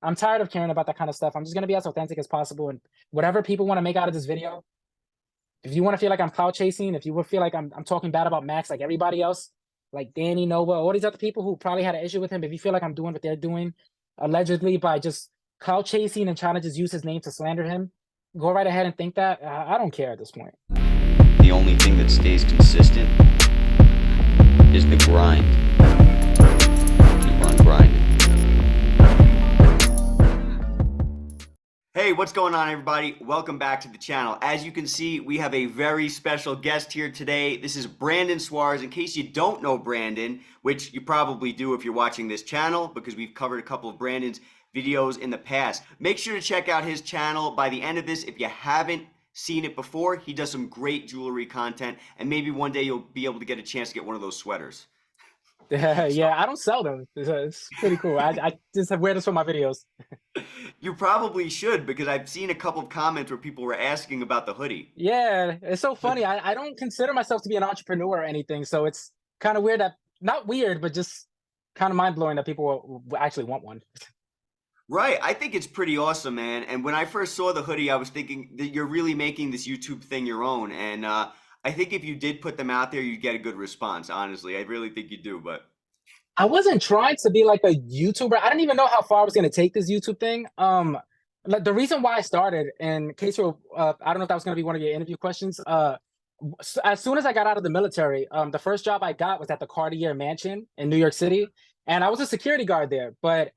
I'm tired of caring about that kind of stuff. I'm just gonna be as authentic as possible, and whatever people want to make out of this video. If you want to feel like I'm clout chasing, if you would feel like I'm talking bad about Max like everybody else, like Danny, Nova, all these other people who probably had an issue with him, if you feel like I'm doing what they're doing, allegedly by just clout chasing and trying to just use his name to slander him, go right ahead and think that. I don't care at this point. The only thing that stays consistent is the grind. Keep on grinding. Hey, what's going on, everybody? Welcome back to the channel. As you can see, we have a very special guest here today. This is Brandon Suarez. In case you don't know Brandon, which you probably do if you're watching this channel, because we've covered a couple of Brandon's videos in the past. Make sure to check out his channel by the end of this. If you haven't seen it before, he does some great jewelry content, and maybe one day you'll be able to get a chance to get one of those sweaters. Yeah, I don't sell them. It's pretty cool. I just wear this for my videos. You probably should, because I've seen a couple of comments where people were asking about the hoodie. Yeah, it's so funny. I don't consider myself to be an entrepreneur or anything, so it's kind of weird that not weird, but just kind of mind blowing that people will actually want one. Right. I think it's pretty awesome, man. And when I first saw the hoodie, I was thinking that you're really making this YouTube thing your own. And I think if you did put them out there, you'd get a good response, honestly. I really think you do, but I wasn't trying to be like a YouTuber. I didn't even know how far I was going to take this YouTube thing. Like the reason why I started, in case you're, I don't know if that was going to be one of your interview questions. As soon as I got out of the military, the first job I got was at the Cartier Mansion in New York City, and I was a security guard there. But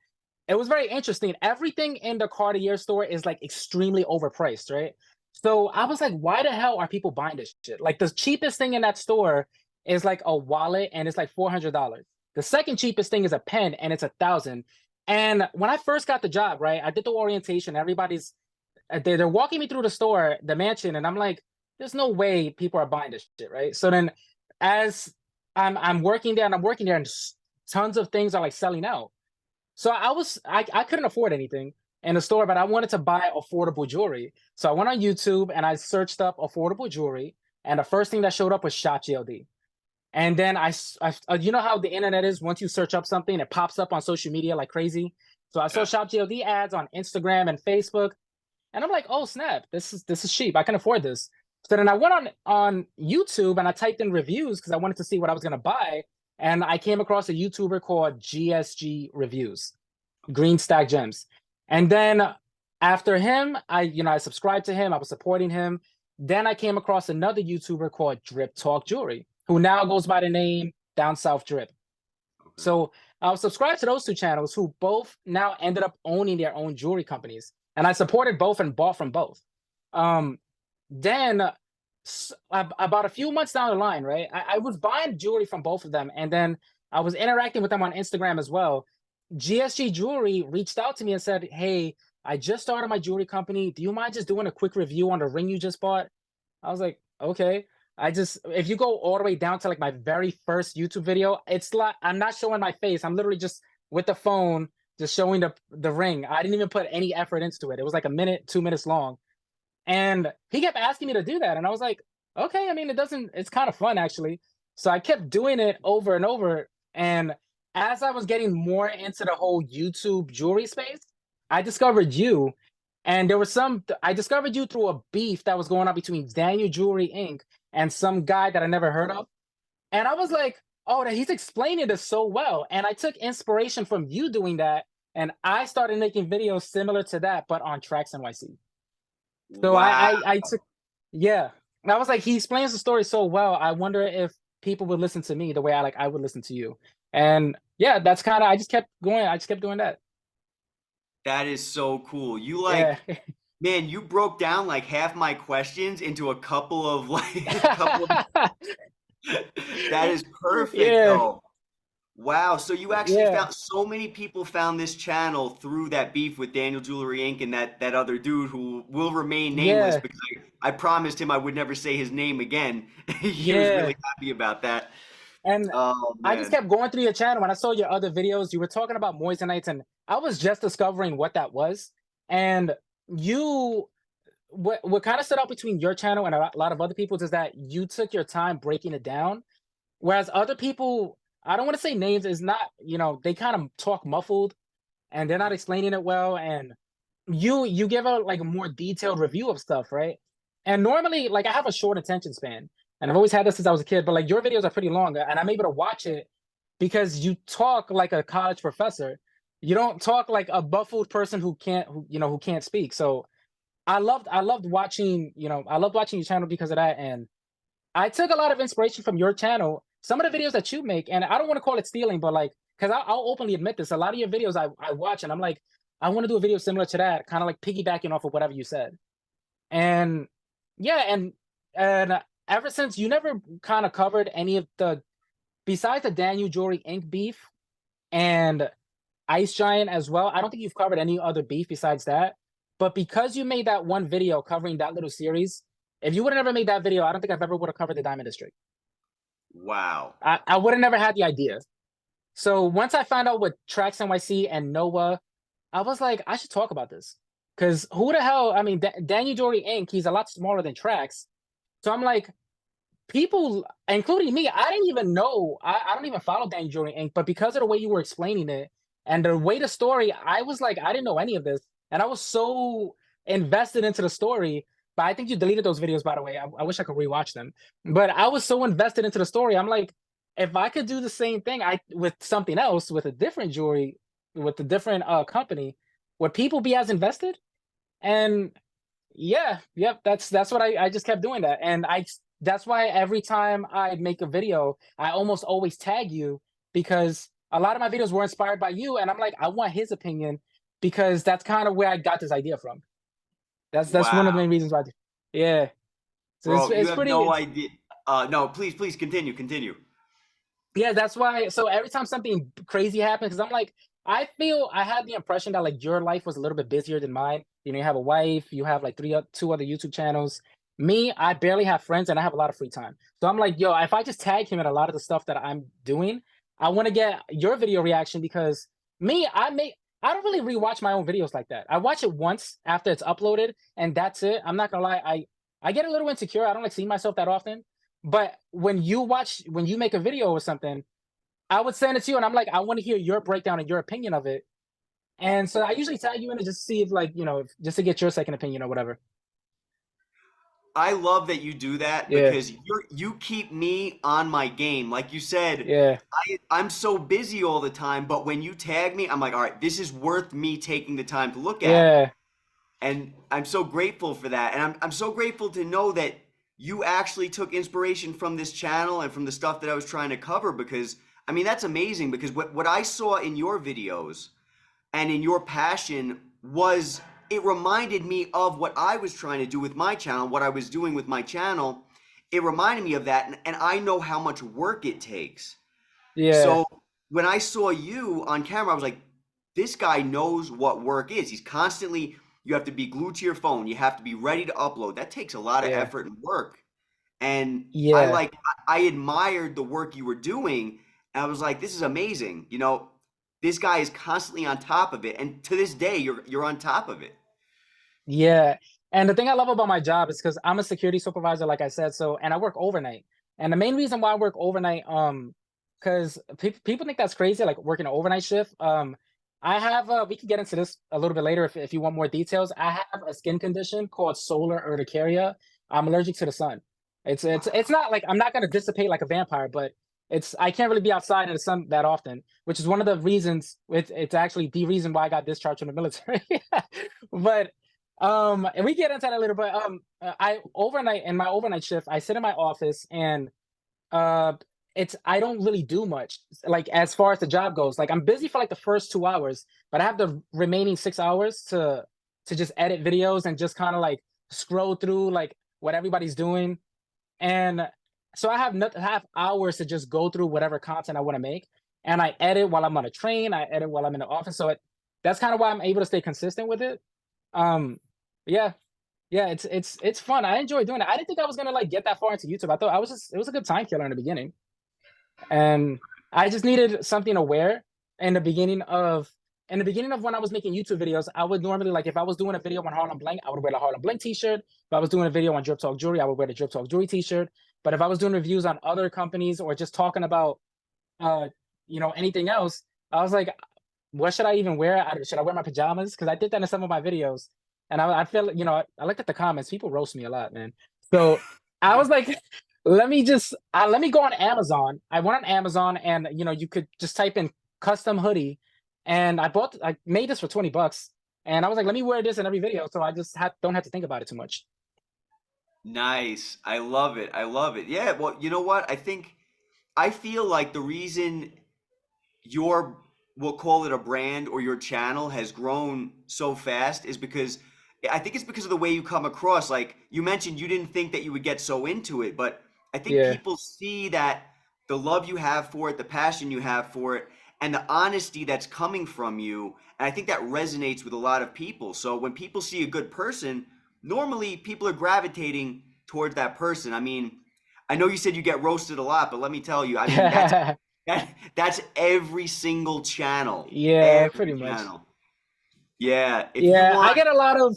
it was very interesting. Everything in the Cartier store is like extremely overpriced, right? So I was like, why the hell are people buying this shit? Like the cheapest thing in that store is like a wallet, and it's like $400. The second cheapest thing is a pen, and it's 1,000. And when I first got the job, right, I did the orientation. Everybody's they're walking me through the store, the mansion, and I'm like, there's no way people are buying this shit, right? So then, as I'm working there, and I'm working there, and tons of things are like selling out. So I couldn't afford anything in the store, but I wanted to buy affordable jewelry. So I went on YouTube and I searched up affordable jewelry, and the first thing that showed up was Shop GLD. And then you know how the internet is. Once you search up something, it pops up on social media like crazy. So I saw yeah. Shop GLD ads on Instagram and Facebook, and I'm like, oh snap, this is cheap. I can afford this. So then I went on YouTube and I typed in reviews because I wanted to see what I was gonna buy, and I came across a YouTuber called GSG Reviews, Green Stack Gems. And then after him, I subscribed to him. I was supporting him. Then I came across another YouTuber called Drip Talk Jewelry, who now goes by the name Down South Drip. Okay. So I was subscribed to those two channels, who both now ended up owning their own jewelry companies, and I supported both and bought from both. Then about a few months down the line, right, I was buying jewelry from both of them, and then I was interacting with them on Instagram as well. GSG Jewelry reached out to me and said, hey, I just started my jewelry company. Do you mind just doing a quick review on the ring you just bought? I was like, okay. If you go all the way down to like my very first YouTube video, it's like I'm not showing my face. I'm literally just with the phone, just showing the ring. I didn't even put any effort into it. It was like a minute, 2 minutes long. And he kept asking me to do that. And I was like, okay, I mean, it's kind of fun actually. So I kept doing it over and over. And as I was getting more into the whole YouTube jewelry space, I discovered you. And I discovered you through a beef that was going on between Daniel Jewelry Inc. and some guy that I never heard of. And I was like, oh, he's explaining this so well. And I took inspiration from you doing that. And I started making videos similar to that, but on Tracks NYC. So Wow. I took, yeah. And I was like, he explains the story so well. I wonder if people would listen to me the way I would listen to you. And yeah, that's kind of, I just kept going. I just kept doing that. That is so cool. You Yeah. man, you broke down like half my questions into a couple of like a couple of that is perfect Yeah. though. Wow, so you actually Yeah. found so many people found this channel through that beef with Daniel Jewelry Inc. and that other dude who will remain nameless Yeah. because I promised him I would never say his name again. He was Yeah. really happy about that. And Oh I just man. kept going through your channel. When I saw your other videos, you were talking about moissanite, and I was just discovering what that was. And you, what kind of stood out between your channel and a lot of other people's is that you took your time breaking it down, whereas other people, I don't want to say names, is not, they kind of talk muffled, and they're not explaining it well, and you give a like a more detailed review of stuff, right? And normally, like I have a short attention span, and I've always had this since I was a kid. But like your videos are pretty long, and I'm able to watch it because you talk like a college professor. You don't talk like a buffled person who can't, who can't speak. So I loved watching, I loved watching your channel because of that, and I took a lot of inspiration from your channel. Some of the videos that you make, and I don't want to call it stealing, but like, because I'll openly admit this, a lot of your videos I watch, and I'm like, I want to do a video similar to that, kind of like piggybacking off of whatever you said. And yeah, and ever since you never kind of covered any of the besides the Daniel Jewelry Inc. beef and Ice Giant as well. I don't think you've covered any other beef besides that. But because you made that one video covering that little series, if you would have never made that video, I don't think I've ever would have covered the Diamond District. Wow. I would have never had the idea. So once I found out what Tracks NYC and Noah, I was like, I should talk about this. Because who the hell, I mean, Daniel Jewelry Inc., he's a lot smaller than Tracks. So I'm like, people, including me, I didn't even know. I don't even follow Daniel Jewelry Inc., but because of the way you were explaining it and the way the story, I was like, I didn't know any of this. And I was so invested into the story. But I think you deleted those videos, by the way. I wish I could rewatch them. But I was so invested into the story. I'm like, if I could do the same thing with something else, with a different jewelry, with a different company, would people be as invested? And yeah, yep, that's what I just kept doing that. And that's why every time I make a video, I almost always tag you because a lot of my videos were inspired by you. And I'm like, I want his opinion because that's kind of where I got this idea from. That's one of the Wow. main reasons why. Yeah. So Bro, you it's have pretty. no idea. No, please continue. Yeah, that's why. So every time something crazy happens, because I'm like, I feel I had the impression that like your life was a little bit busier than mine. You have a wife, you have like two other YouTube channels. Me, I barely have friends, and I have a lot of free time. So I'm like, yo, if I just tag him in a lot of the stuff that I'm doing, I want to get your video reaction because me, I don't really rewatch my own videos like that. I watch it once after it's uploaded, and that's it. I'm not gonna lie, I get a little insecure. I don't like seeing myself that often. But when you make a video or something, I would send it to you, and I'm like, I want to hear your breakdown and your opinion of it. And so I usually tag you in to just see if, like, just to get your second opinion or whatever. I love that you do that Yeah, because you keep me on my game. Like you said, yeah, I'm so busy all the time, but when you tag me, I'm like, all right, this is worth me taking the time to look at. yeah, And I'm so grateful for that. And I'm so grateful to know that you actually took inspiration from this channel and from the stuff that I was trying to cover because I mean that's amazing because what I saw in your videos and in your passion was it reminded me of what I was trying to do with my channel, what I was doing with my channel. It reminded me of that, and I know how much work it takes. yeah, So when I saw you on camera, I was like, this guy knows what work is. He's constantly, you have to be glued to your phone. You have to be ready to upload. That takes a lot of yeah, effort and work. And yeah, I admired the work you were doing. And I was like, this is amazing. This guy is constantly on top of it. And to this day, you're on top of it. yeah. And the thing I love about my job is because I'm a security supervisor, like I said. So, and I work overnight. And the main reason why I work overnight, because people think that's crazy, like working an overnight shift. I have we can get into this a little bit later if you want more details. I have a skin condition called solar urticaria. I'm allergic to the sun. It's not like I'm not gonna dissipate like a vampire, but I can't really be outside in the sun that often, which is one of the reasons. It's actually the reason why I got discharged from the military. But and we get into that later. But I overnight in my overnight shift, I sit in my office and uh I don't really do much like as far as the job goes. Like I'm busy for like the first 2 hours, but I have the remaining 6 hours to just edit videos and just kind of like scroll through like what everybody's doing. And so I have hours to just go through whatever content I want to make. And I edit while I'm on a train, I edit while I'm in the office. So that's kind of why I'm able to stay consistent with it. Um yeah, yeah, it's fun. I enjoy doing it. I didn't think I was gonna like get that far into YouTube. I thought it was a good time killer in the beginning. And I just needed something to wear in the beginning of when I was making YouTube videos. I would normally like if I was doing a video on Harlem Blank, I would wear the Harlem Blank t-shirt. If I was doing a video on Drip Talk Jewelry, I would wear the Drip Talk Jewelry t-shirt. But if I was doing reviews on other companies or just talking about anything else, I was like, what should I even wear? Should I wear my pajamas? Because I did that in some of my videos, and I feel, I looked at the comments. People roast me a lot, man. So I was like, let me go on Amazon. I went on Amazon, and you could just type in custom hoodie, and I made this for $20, and I was like, let me wear this in every video, so I just don't have to think about it too much. Nice. I love it. I love it. Yeah. Well, you know what? I feel like the reason your, we'll call it a brand, or your channel has grown so fast is because I think it's because of the way you come across. Like you mentioned, you didn't think that you would get so into it, but I think Yeah. people see that the love you have for it, the passion you have for it, and the honesty that's coming from you. And I think that resonates with a lot of people. So when people see a good person, normally people are gravitating towards that person. I mean, I know you said you get roasted a lot, but let me tell you, I mean, that's every single channel. Yeah, Every pretty much. channel. Yeah. If you Yeah, I want, get a lot of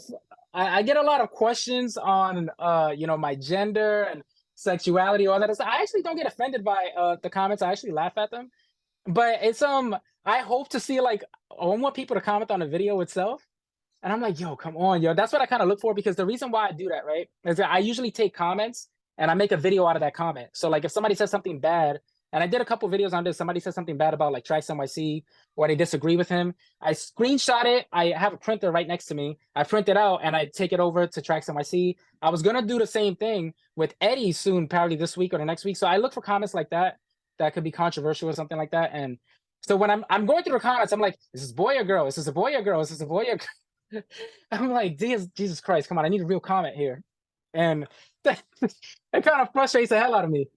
I get a lot of questions on my gender and sexuality, all that stuff. I actually don't get offended by the comments. I actually laugh at them. But it's I hope to see, like, I want people to comment on the video itself. And I'm like, yo, come on, yo. That's what I kind of look for, because the reason why I do that, right, is that I usually take comments and I make a video out of that comment. So like if somebody says something bad, and I did a couple videos on this, somebody said something bad about like Tracks NYC, or they disagree with him. I screenshot it. I have a printer right next to me. I print it out and I take it over to Tracks NYC. I was gonna do the same thing with Eddie soon, probably this week or the next week. So I look for comments like that that could be controversial or something like that. And so when I'm going through the comments, I'm like, is this boy or girl? Is this a boy or girl? Is this a boy or girl? I'm like, Jesus Christ, come on, I need a real comment here. And that, it kind of frustrates the hell out of me.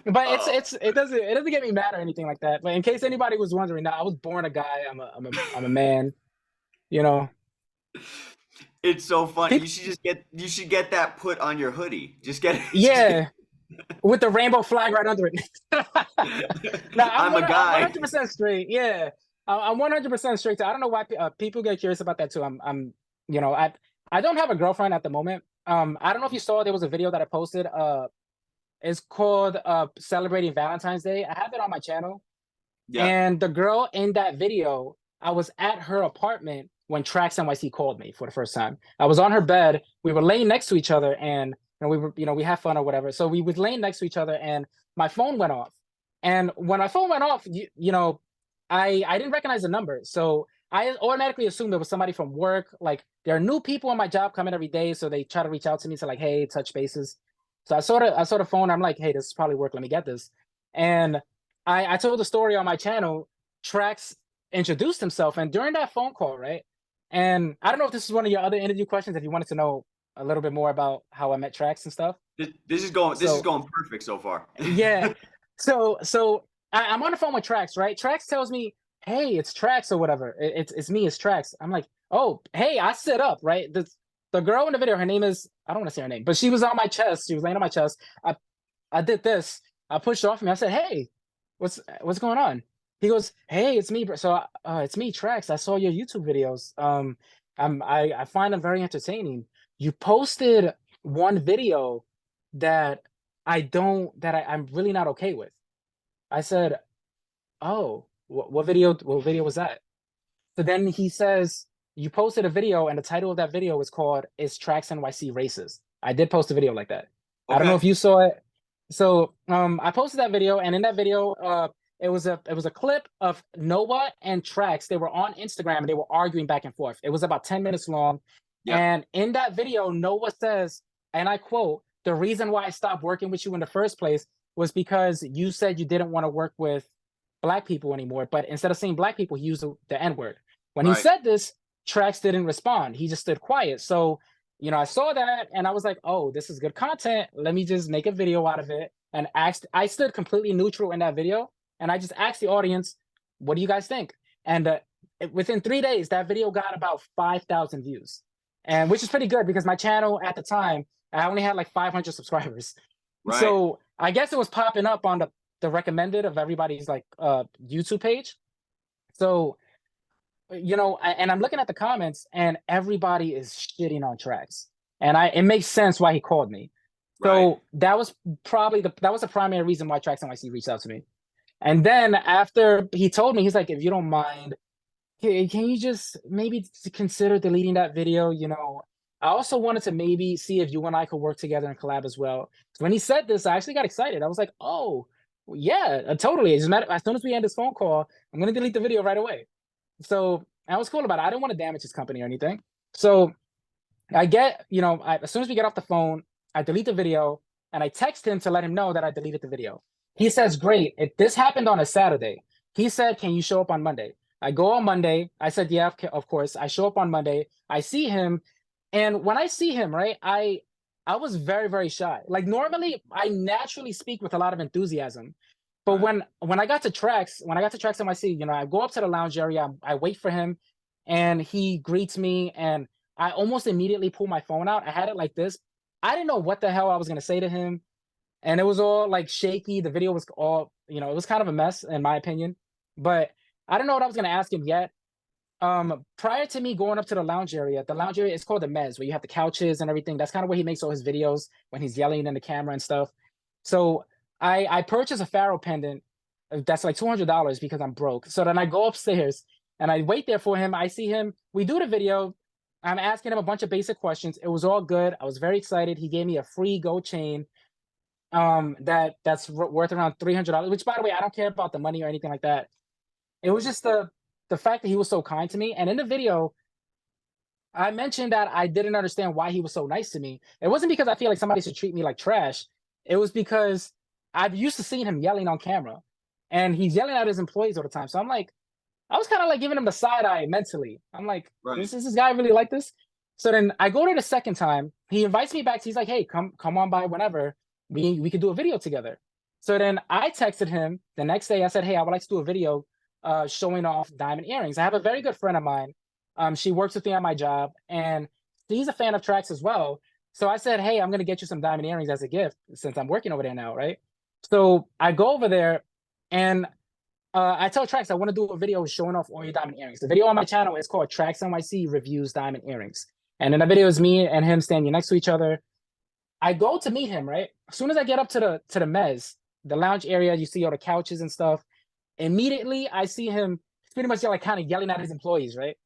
But oh, it doesn't get me mad or anything like that. But in case anybody was wondering, now I was born a guy. I'm a man. You know, it's so funny. People, You should get that put on your hoodie. Just get just get yeah, with the rainbow flag right under it. Now I'm a I'm guy. 100% straight. Yeah, I'm 100% straight. I don't know why people get curious about that too. I don't have a girlfriend at the moment. I don't know if you saw, there was a video that I posted. It's called Celebrating Valentine's Day. I have it on my channel. Yeah. And the girl in that video, I was at her apartment when Tracks NYC called me for the first time. I was on her bed. We were laying next to each other, and we had fun or whatever. So we was laying next to each other, and my phone went off. And when my phone went off, I didn't recognize the number. So I automatically assumed it was somebody from work. Like, there are new people on my job coming every day, so they try to reach out to me to, like, hey, touch bases. So I saw the phone. I'm like, hey, this is probably work. Let me get this. And I told the story on my channel. Trax introduced himself, and during that phone call, right? And I don't know if this is one of your other interview questions, if you wanted to know a little bit more about how I met Trax and stuff. This is So going perfect so far. yeah, I'm on the phone with Trax, right? Trax tells me, "Hey, it's Trax or whatever. It's me, it's Trax." I'm like, "Oh, hey," I sit up, right? The girl in the video, her name is, I don't want to say her name, but she was on my chest. She was laying on my chest. I did this. I pushed her off me. I said, "Hey, what's going on?" He goes, "Hey, it's me, bro." So it's me, Trax. I saw your YouTube videos. I find them very entertaining. You posted one video that I'm really not okay with. I said, "Oh, what video? What video was that?" So then he says, "You posted a video, and the title of that video was called 'Is Tracks NYC Racist?'" I did post a video like that. I don't know Okay. if you saw it. So I posted that video, and in that video, it was a clip of Noah and Trax. They were on Instagram and they were arguing back and forth. It was about 10 minutes long. Yep. And in that video, Noah says, and I quote, "The reason why I stopped working with you in the first place was because you said you didn't want to work with black people anymore." But instead of saying black people, he used the N-word. When he Right. said this, Trax didn't respond. He just stood quiet. So, I saw that and I was like, oh, this is good content. Let me just make a video out of it. And I stood completely neutral in that video. And I just asked the audience, what do you guys think? And within 3 days, that video got about 5,000 views, and which is pretty good because my channel at the time, I only had like 500 subscribers. Right. So I guess it was popping up on the recommended of everybody's like YouTube page. So, and I'm looking at the comments, and everybody is shitting on Trax. And it makes sense why he called me. Right. So that was probably that was the primary reason why Tracks NYC reached out to me. And then after he told me, he's like, if you don't mind, can you just maybe consider deleting that video? You know, I also wanted to maybe see if you and I could work together and collab as well. So when he said this, I actually got excited. I was like, oh, yeah, totally. As soon as we end this phone call, I'm gonna delete the video right away. So I was cool about it. I didn't want to damage his company or anything. So I get, you know, as soon as we get off the phone, I delete the video and I text him to let him know that I deleted the video. He says, great. This happened on a Saturday. He said, can you show up on Monday? I go on Monday. I said, yeah, of course. I show up on Monday. I see him. And when I see him, right, I was very, very shy. Like normally I naturally speak with a lot of enthusiasm. But when I got to Tracks, NYC, you know, I go up to the lounge area, I wait for him, and he greets me, and I almost immediately pull my phone out. I had it like this. I didn't know what the hell I was gonna say to him, and it was all like shaky. The video was all, you know, it was kind of a mess in my opinion. But I don't know what I was gonna ask him yet. Prior to me going up to the lounge area is called the Mez, where you have the couches and everything. That's kind of where he makes all his videos when he's yelling in the camera and stuff. So I purchased a Pharaoh pendant that's like $200 because I'm broke. So then I go upstairs and I wait there for him. I see him. We do the video. I'm asking him a bunch of basic questions. It was all good. I was very excited. He gave me a free gold chain. That's worth around $300. Which, by the way, I don't care about the money or anything like that. It was just the fact that he was so kind to me. And in the video, I mentioned that I didn't understand why he was so nice to me. It wasn't because I feel like somebody should treat me like trash. It was because I've used to seeing him yelling on camera, and he's yelling at his employees all the time. So I'm like, I was kind of like giving him the side eye mentally. I'm like, is this guy really like this? So then I go there the second time. He invites me back. He's like, hey, come on by whenever. We could do a video together. So then I texted him the next day. I said, hey, I would like to do a video showing off diamond earrings. I have a very good friend of mine. She works with me at my job, and she's a fan of Tracks as well. So I said, hey, I'm going to get you some diamond earrings as a gift since I'm working over there now, right? So I go over there, and I tell Tracks I want to do a video showing off all your diamond earrings. The video on my channel is called Tracks NYC Reviews Diamond Earrings. And in the video is me and him standing next to each other. I go to meet him, right? As soon as I get up to the Mez, the lounge area, you see all the couches and stuff. Immediately, I see him pretty much like kind of yelling at his employees, right?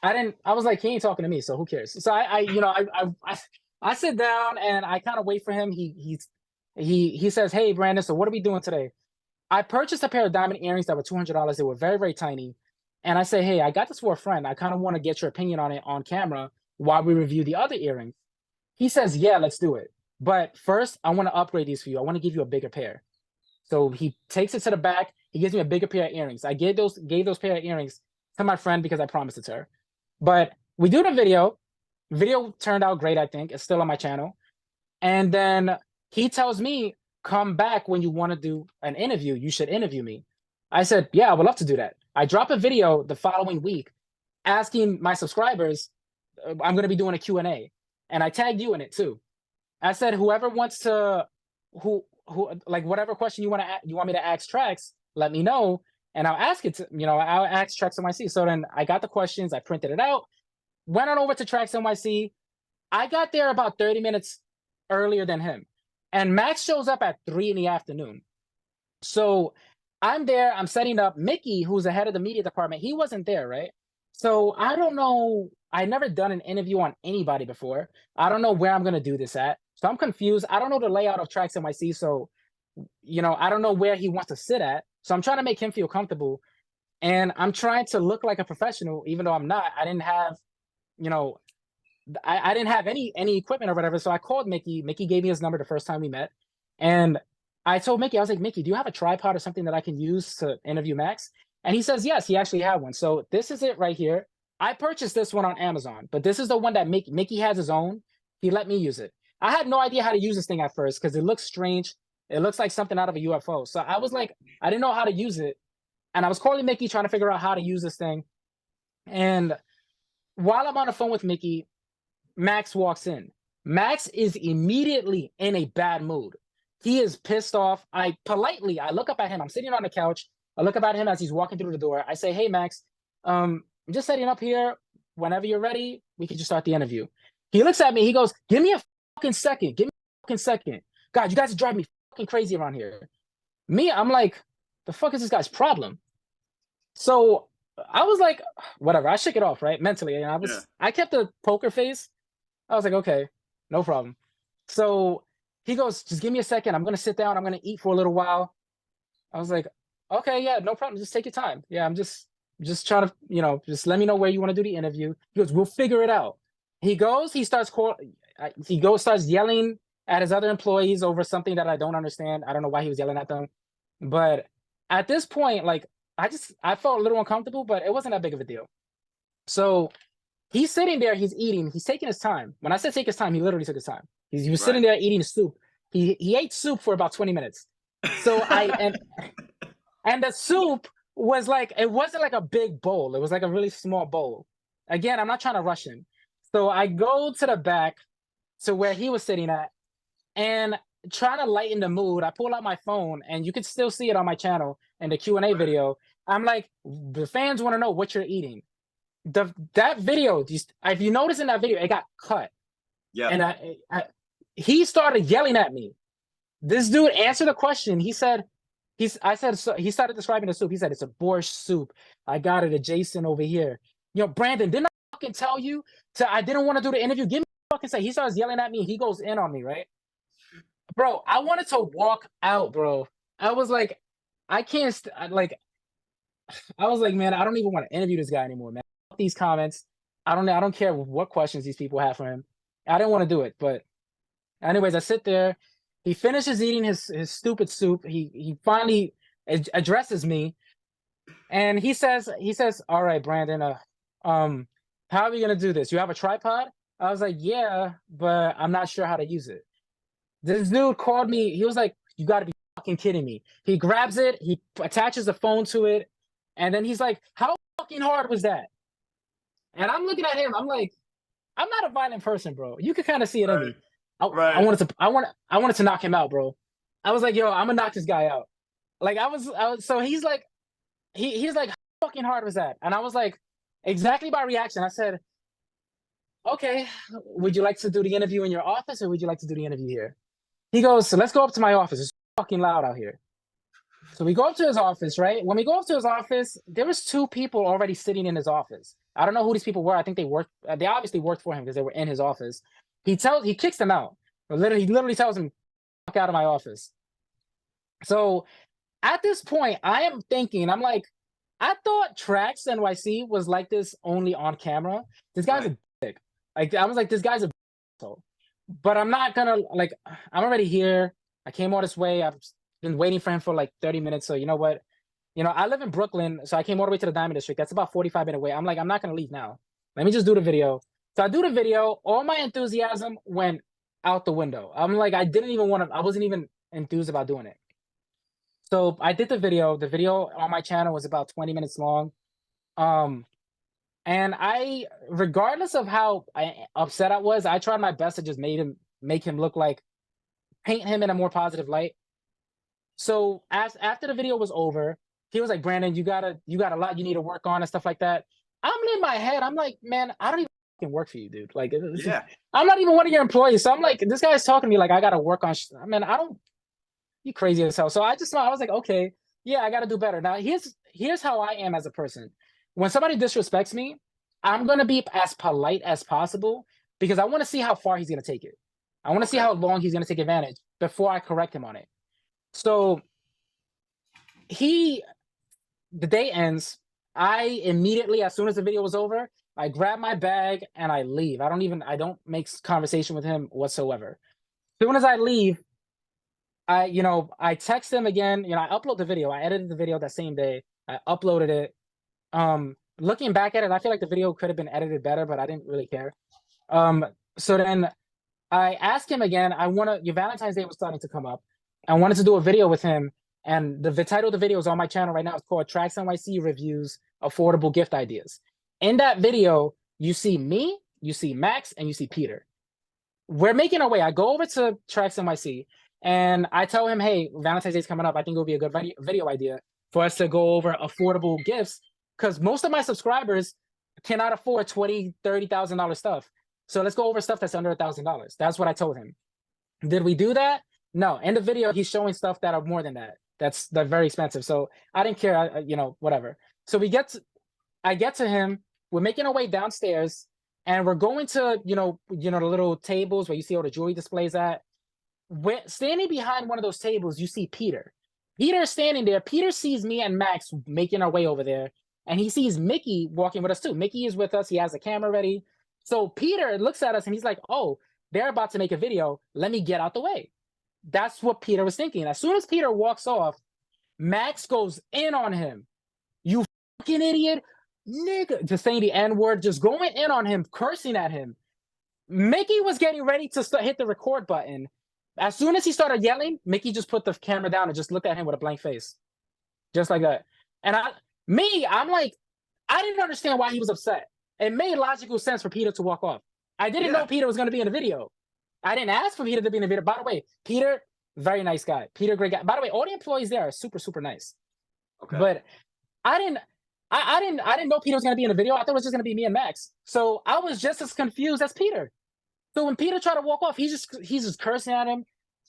I was like, he ain't talking to me, so who cares? So I sit down and I kind of wait for him. He says, hey, Brandon, so what are we doing today? I purchased a pair of diamond earrings that were $200. They were very, very tiny. And I say, hey, I got this for a friend. I kind of want to get your opinion on it on camera while we review the other earrings. He says, yeah, let's do it. But first, I want to upgrade these for you. I want to give you a bigger pair. So he takes it to the back. He gives me a bigger pair of earrings. I gave those pair of earrings to my friend because I promised it to her. But we do the video. Video turned out great, I think. It's still on my channel. And then he tells me, come back when you want to do an interview. You should interview me. I said, yeah, I would love to do that. I drop a video the following week asking my subscribers, I'm going to be doing a Q&A. And I tagged you in it too. I said, whoever wants to, who like whatever question you want me to ask Tracks, let me know. And I'll ask it to, I'll ask Tracks NYC. So then I got the questions, I printed it out, went on over to Tracks NYC. I got there about 30 minutes earlier than him. And Max shows up at 3 in the afternoon. So I'm there, I'm setting up. Mickey, who's the head of the media department, he wasn't there, right? So I don't know. I never done an interview on anybody before. I don't know where I'm going to do this at. So I'm confused. I don't know the layout of Tracks NYC. So, I don't know where he wants to sit at. So I'm trying to make him feel comfortable. And I'm trying to look like a professional, even though I'm not. I didn't have, I didn't have any equipment or whatever. So I called Mickey. Mickey gave me his number the first time we met. And I told Mickey, I was like, Mickey, do you have a tripod or something that I can use to interview Max? And he says, yes, he actually had one. So this is it right here. I purchased this one on Amazon, but this is the one that Mickey has his own. He let me use it. I had no idea how to use this thing at first because it looks strange. It looks like something out of a UFO. So I was like, I didn't know how to use it. And I was calling Mickey trying to figure out how to use this thing. And while I'm on the phone with Mickey, Max walks in. Max is immediately in a bad mood. He is pissed off. I look up at him. I'm sitting on the couch. I look up at him as he's walking through the door. I say, hey, Max, I'm just setting up here. Whenever you're ready, we can just start the interview. He looks at me. He goes, give me a fucking second. Give me a fucking second. God, you guys are driving me fucking crazy around here. Me, I'm like, the fuck is this guy's problem? So I was like, whatever. I shook it off, right? Mentally. And Yeah. I kept a poker face. I was like, okay, no problem. So he goes, just give me a second. I'm going to sit down. I'm going to eat for a little while. I was like, okay, yeah, no problem. Just take your time. Yeah, I'm just trying to, just let me know where you want to do the interview. He goes, we'll figure it out. He goes, starts yelling at his other employees over something that I don't understand. I don't know why he was yelling at them. But at this point, like, I felt a little uncomfortable, but it wasn't that big of a deal. So he's sitting there, he's eating, he's taking his time. When I said take his time, he literally took his time. He was sitting there eating soup. He ate soup for about 20 minutes. So and the soup was like, it wasn't like a big bowl. It was like a really small bowl. Again, I'm not trying to rush him. So I go to the back to where he was sitting at and trying to lighten the mood. I pull out my phone and you can still see it on my channel in the Q&A video. I'm like, the fans want to know what you're eating. That video, if you notice in that video, it got cut. Yeah. And he started yelling at me. This dude answered the question. He said, he started describing the soup. He said, it's a borscht soup. I got it at Jaxxon over here. Brandon, didn't I fucking tell you I didn't want to do the interview? Give me a fucking say. He starts yelling at me. He goes in on me, right? Bro, I wanted to walk out, bro. I was like, I can't, I was like, man, I don't even want to interview this guy anymore, man. Fuck these comments. I don't care what questions these people have for him. I didn't want to do it, but anyways, I sit there. He finishes eating his stupid soup. He finally addresses me, and he says, "All right, Brandon, how are we gonna do this? You have a tripod?" I was like, "Yeah, but I'm not sure how to use it." This dude called me. He was like, "You got to be fucking kidding me!" He grabs it. He attaches the phone to it, and then he's like, "How fucking hard was that?" And I'm looking at him. I'm like, I'm not a violent person, bro. You could kind of see it in me. I wanted to knock him out, bro. I was like, yo, I'm gonna knock this guy out. Like I was so he's like, he's like, how fucking hard was that? And I was like, exactly my reaction. I said, okay, would you like to do the interview in your office or would you like to do the interview here? He goes, so let's go up to my office. It's fucking loud out here. So we go up to his office, right? When we go up to his office, there was 2 people already sitting in his office. I don't know who these people were. I think they worked. They obviously worked for him because they were in his office. He kicks them out. He literally tells them, "Fuck out of my office." So at this point, I am thinking, I'm like, I thought Tracks NYC was like this only on camera. This guy's a dick. Like I was like, this guy's a asshole. But I'm not gonna like. I'm already here. I came all this way. I've been waiting for him for like 30 minutes. So you know what? I live in Brooklyn, so I came all the way to the Diamond District. That's about 45-minute away. I'm like, I'm not gonna leave now. Let me just do the video. So I do the video. All my enthusiasm went out the window. I'm like, I wasn't even enthused about doing it. So I did the video. The video on my channel was about 20 minutes long. And regardless of how upset I was, I tried my best to just make him look like, paint him in a more positive light. So after the video was over, he was like, Brandon, you got a lot you need to work on and stuff like that. I'm in my head. I'm like, man, I don't even work for you, dude. Like, I'm not even one of your employees. So I'm like, this guy's talking to me like I got to work on. You crazy as hell. So I was like, okay, yeah, I got to do better. Now here's how I am as a person. When somebody disrespects me, I'm going to be as polite as possible because I want to see how far he's going to take it. I want to see how long he's going to take advantage before I correct him on it. So the day ends. I immediately, as soon as the video was over, I grab my bag and I leave. I don't make conversation with him whatsoever. As soon as I leave, I text him again. I upload the video. I edited the video that same day. I uploaded it. Looking back at it, I feel like the video could have been edited better, but I didn't really care. So then I asked him again. Your Valentine's Day was starting to come up. I wanted to do a video with him. And the title of the video is on my channel right now. It's called Tracks NYC Reviews Affordable Gift Ideas. In that video, you see me, you see Max, and you see Peter. We're making our way. I go over to Tracks NYC, and I tell him, hey, Valentine's Day is coming up. I think it would be a good video idea for us to go over affordable gifts because most of my subscribers cannot afford $20,000, $30,000 stuff. So let's go over stuff that's under $1,000. That's what I told him. Did we do that? No. In the video, he's showing stuff that are more than that. They're very expensive. So I didn't care, whatever. So we get I get to him. We're making our way downstairs, and we're going to, the little tables where you see all the jewelry displays at. We're standing behind one of those tables, you see Peter. Peter is standing there. Peter sees me and Max making our way over there, and he sees Mickey walking with us too. Mickey is with us. He has the camera ready. So Peter looks at us and he's like, "Oh, they're about to make a video. Let me get out the way." That's what Peter was thinking. As soon as Peter walks off, Max goes in on him. "You fucking idiot, nigga," just saying the N-word, just going in on him, cursing at him. Mickey was getting ready to hit the record button. As soon as he started yelling, Mickey just put the camera down and just looked at him with a blank face. Just like that. And I'm like, I didn't understand why he was upset. It made logical sense for Peter to walk off. I didn't know Peter was going to be in the video. I didn't ask for Peter to be in the video. By the way, Peter, very nice guy. Peter, great guy. By the way, all the employees there are super, super nice. Okay. But I didn't know Peter was going to be in the video. I thought it was just going to be me and Max. So I was just as confused as Peter. So when Peter tried to walk off, he's just cursing at him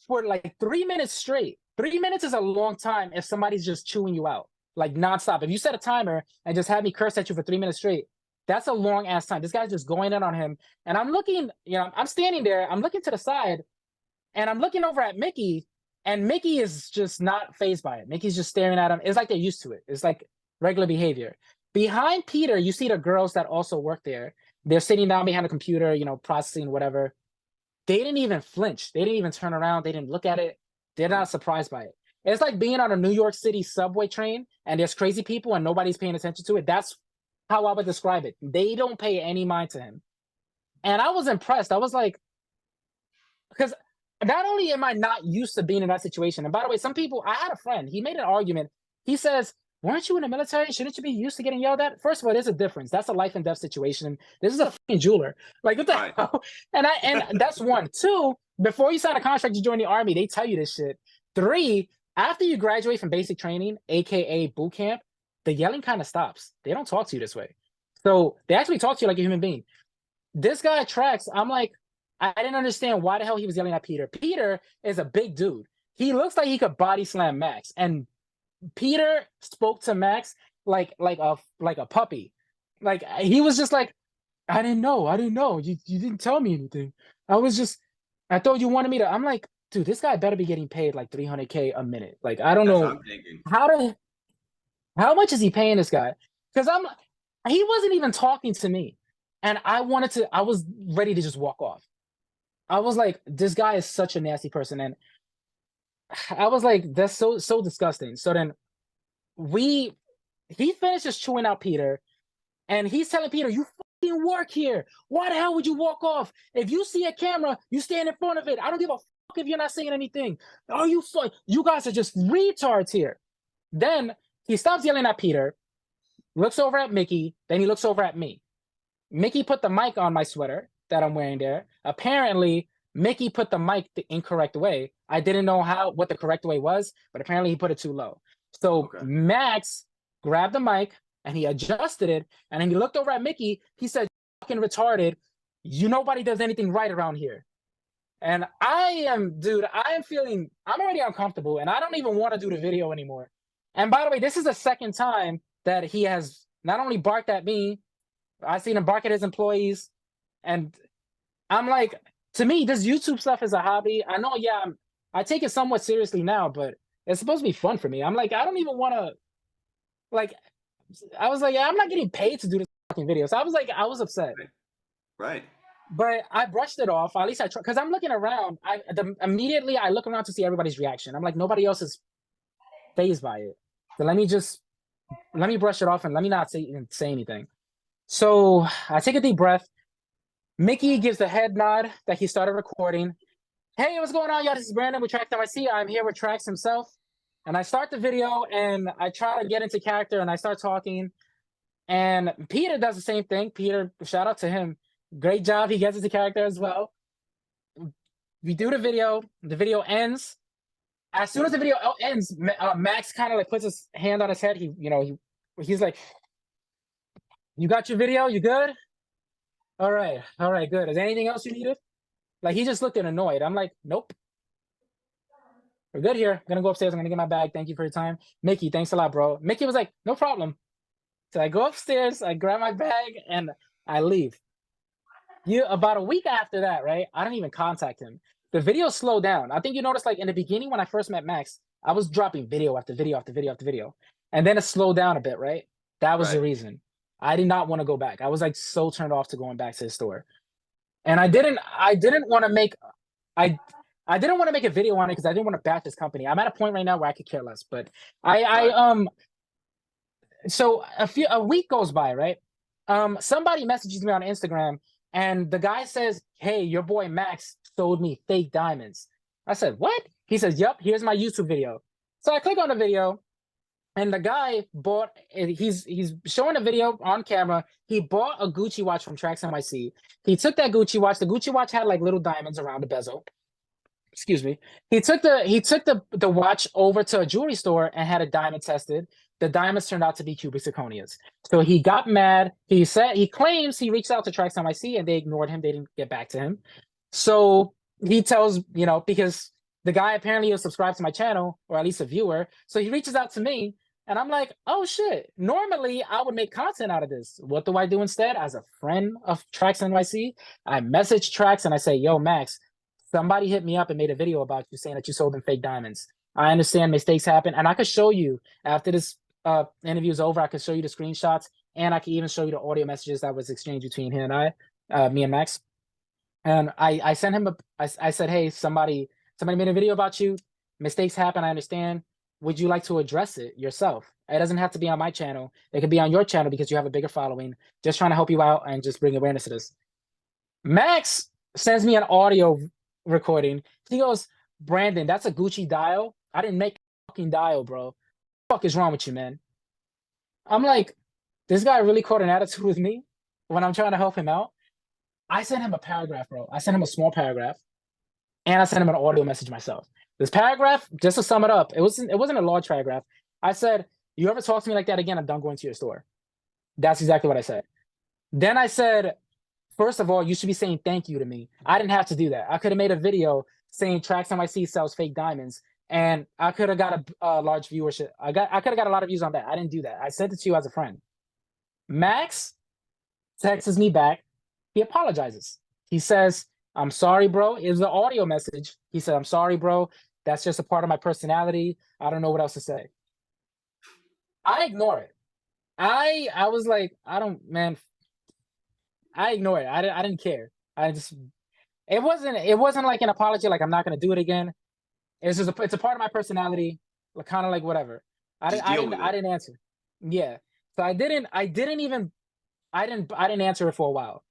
for like 3 minutes straight. 3 minutes is a long time if somebody's just chewing you out, like nonstop. If you set a timer and just have me curse at you for 3 minutes straight, that's a long ass time. This guy's just going in on him. And I'm looking, I'm standing there, I'm looking to the side, and I'm looking over at Mickey, and Mickey is just not fazed by it. Mickey's just staring at him. It's like they're used to it. It's like regular behavior. Behind Peter, you see the girls that also work there. They're sitting down behind a computer, processing whatever. They didn't even flinch. They didn't even turn around. They didn't look at it. They're not surprised by it. It's like being on a New York City subway train and there's crazy people and nobody's paying attention to it. That's how I would describe it. They don't pay any mind to him. And I was impressed. I was like, because not only am I not used to being in that situation, and by the way, some people, I had a friend, he made an argument. He says, "Weren't you in the military? Shouldn't you be used to getting yelled at?" First of all, there's a difference. That's a life and death situation. This is a fucking jeweler. Like, what the hell? And that's one. Two, before you sign a contract to join the army, they tell you this shit. Three, after you graduate from basic training, aka boot camp, the yelling kind of stops. They don't talk to you this way. So they actually talk to you like a human being. This guy Trax, I'm like, I didn't understand why the hell he was yelling at Peter. Peter is a big dude. He looks like he could body slam Max. And Peter spoke to Max like a puppy. Like, he was just like, I didn't know. You didn't tell me anything. I thought you wanted me to. I'm like, dude, this guy better be getting paid like $300K a minute. Like, I don't That's know what I'm thinking. how much is he paying this guy? Because he wasn't even talking to me. And I was ready to just walk off. I was like, this guy is such a nasty person. And I was like, that's so disgusting. So then he finishes chewing out Peter, and he's telling Peter, "You fucking work here. Why the hell would you walk off? If you see a camera, you stand in front of it. I don't give a fuck if you're not saying anything. Oh, you guys are just retards here." Then he stops yelling at Peter, looks over at Mickey, then he looks over at me. Mickey put the mic on my sweater that I'm wearing there. Apparently, Mickey put the mic the incorrect way. I didn't know what the correct way was, but apparently he put it too low. So Max grabbed the mic and he adjusted it, and then he looked over at Mickey. He said, "Fucking retarded. Nobody does anything right around here." And I'm already uncomfortable, and I don't even want to do the video anymore. And by the way, this is the second time that he has not only barked at me, I've seen him bark at his employees. And I'm like, to me, this YouTube stuff is a hobby. I know, I take it somewhat seriously now, but it's supposed to be fun for me. I'm like, I don't even want to, like, I was like, I'm not getting paid to do this fucking video. So I was upset. Right. But I brushed it off. At least I tried, because I'm looking around. Immediately I look around to see everybody's reaction. I'm like, nobody else is fazed by it. So let me brush it off and let me not say anything. So I take a deep breath. Mickey gives the head nod that he started recording. "Hey, what's going on, y'all? This is Brandon with Tracks NYC. I'm here with Trax himself." And I start the video and I try to get into character and I start talking. And Peter does the same thing. Peter, shout out to him. Great job. He gets into character as well. We do the video. The video ends. As soon as the video ends, Max kind of like puts his hand on his head. He's like, "You got your video? You good? All right, good. Is there anything else you needed?" Like, he just looked annoyed. I'm like, "Nope. We're good here. I'm gonna go upstairs. I'm gonna get my bag. Thank you for your time. Mickey, thanks a lot, bro." Mickey was like, "No problem." So I go upstairs, I grab my bag, and I leave. About a week after that, right? I didn't even contact him. The video slowed down. I think you noticed, like in the beginning when I first met Max, I was dropping video after video after video after video, and then it slowed down a bit, right? That was the Right. reason. I did not want to go back. I was like so turned off to going back to the store, and I didn't want to make I I didn't want to make a video on it because I didn't want to bash this company. I'm at a point right now where I could care less, but Right. so a week goes by, right? Somebody messages me on Instagram, and the guy says, "Hey, your boy Max sold me fake diamonds." I said, "What?" He says, "Yep, here's my YouTube video." So I click on the video, and the guy bought. He's showing a video on camera. He bought a Gucci watch from Tracks NYC. He took that Gucci watch. The Gucci watch had like little diamonds around the bezel. Excuse me. He took the watch over to a jewelry store and had a diamond tested. The diamonds turned out to be cubic zirconias. So he got mad. He claims he reached out to Trax NYC and they ignored him. They didn't get back to him. So he tells, because the guy apparently was subscribed to my channel, or at least a viewer. So he reaches out to me, and I'm like, oh shit. Normally I would make content out of this. What do I do instead? As a friend of Trax NYC, I message Trax and I say, yo, Max, somebody hit me up and made a video about you saying that you sold them fake diamonds. I understand mistakes happen, and I could show you after this interview is over. I could show you the screenshots, and I can even show you the audio messages that was exchanged between him and me and Max. And I sent him I said, hey, somebody made a video about you. Mistakes happen. I understand. Would you like to address it yourself? It doesn't have to be on my channel. It could be on your channel because you have a bigger following. Just trying to help you out and just bring awareness to this. Max sends me an audio recording. He goes, Brandon, that's a Gucci dial. I didn't make a fucking dial, bro. What the fuck is wrong with you, man? I'm like, this guy really caught an attitude with me when I'm trying to help him out. I sent him a paragraph, bro. I sent him a small paragraph, and I sent him an audio message myself. This paragraph, just to sum it up, it wasn't a large paragraph. I said, you ever talk to me like that again, I'm done going to your store. That's exactly what I said. Then I said, first of all, you should be saying thank you to me. I didn't have to do that. I could have made a video saying Tracks NYC sells fake diamonds, and I could have got a large viewership. I could have got a lot of views on that. I didn't do that. I sent it to you as a friend. Max texts me back. He apologizes. He says, I'm sorry, bro. It was an audio message. He said, I'm sorry, bro. That's just a part of my personality. I don't know what else to say. I ignore it. I was like, I ignore it. I didn't care. It wasn't like an apology, like I'm not gonna do it again. It's a part of my personality, like kind of like whatever. I didn't answer. Yeah. So I didn't answer it for a while.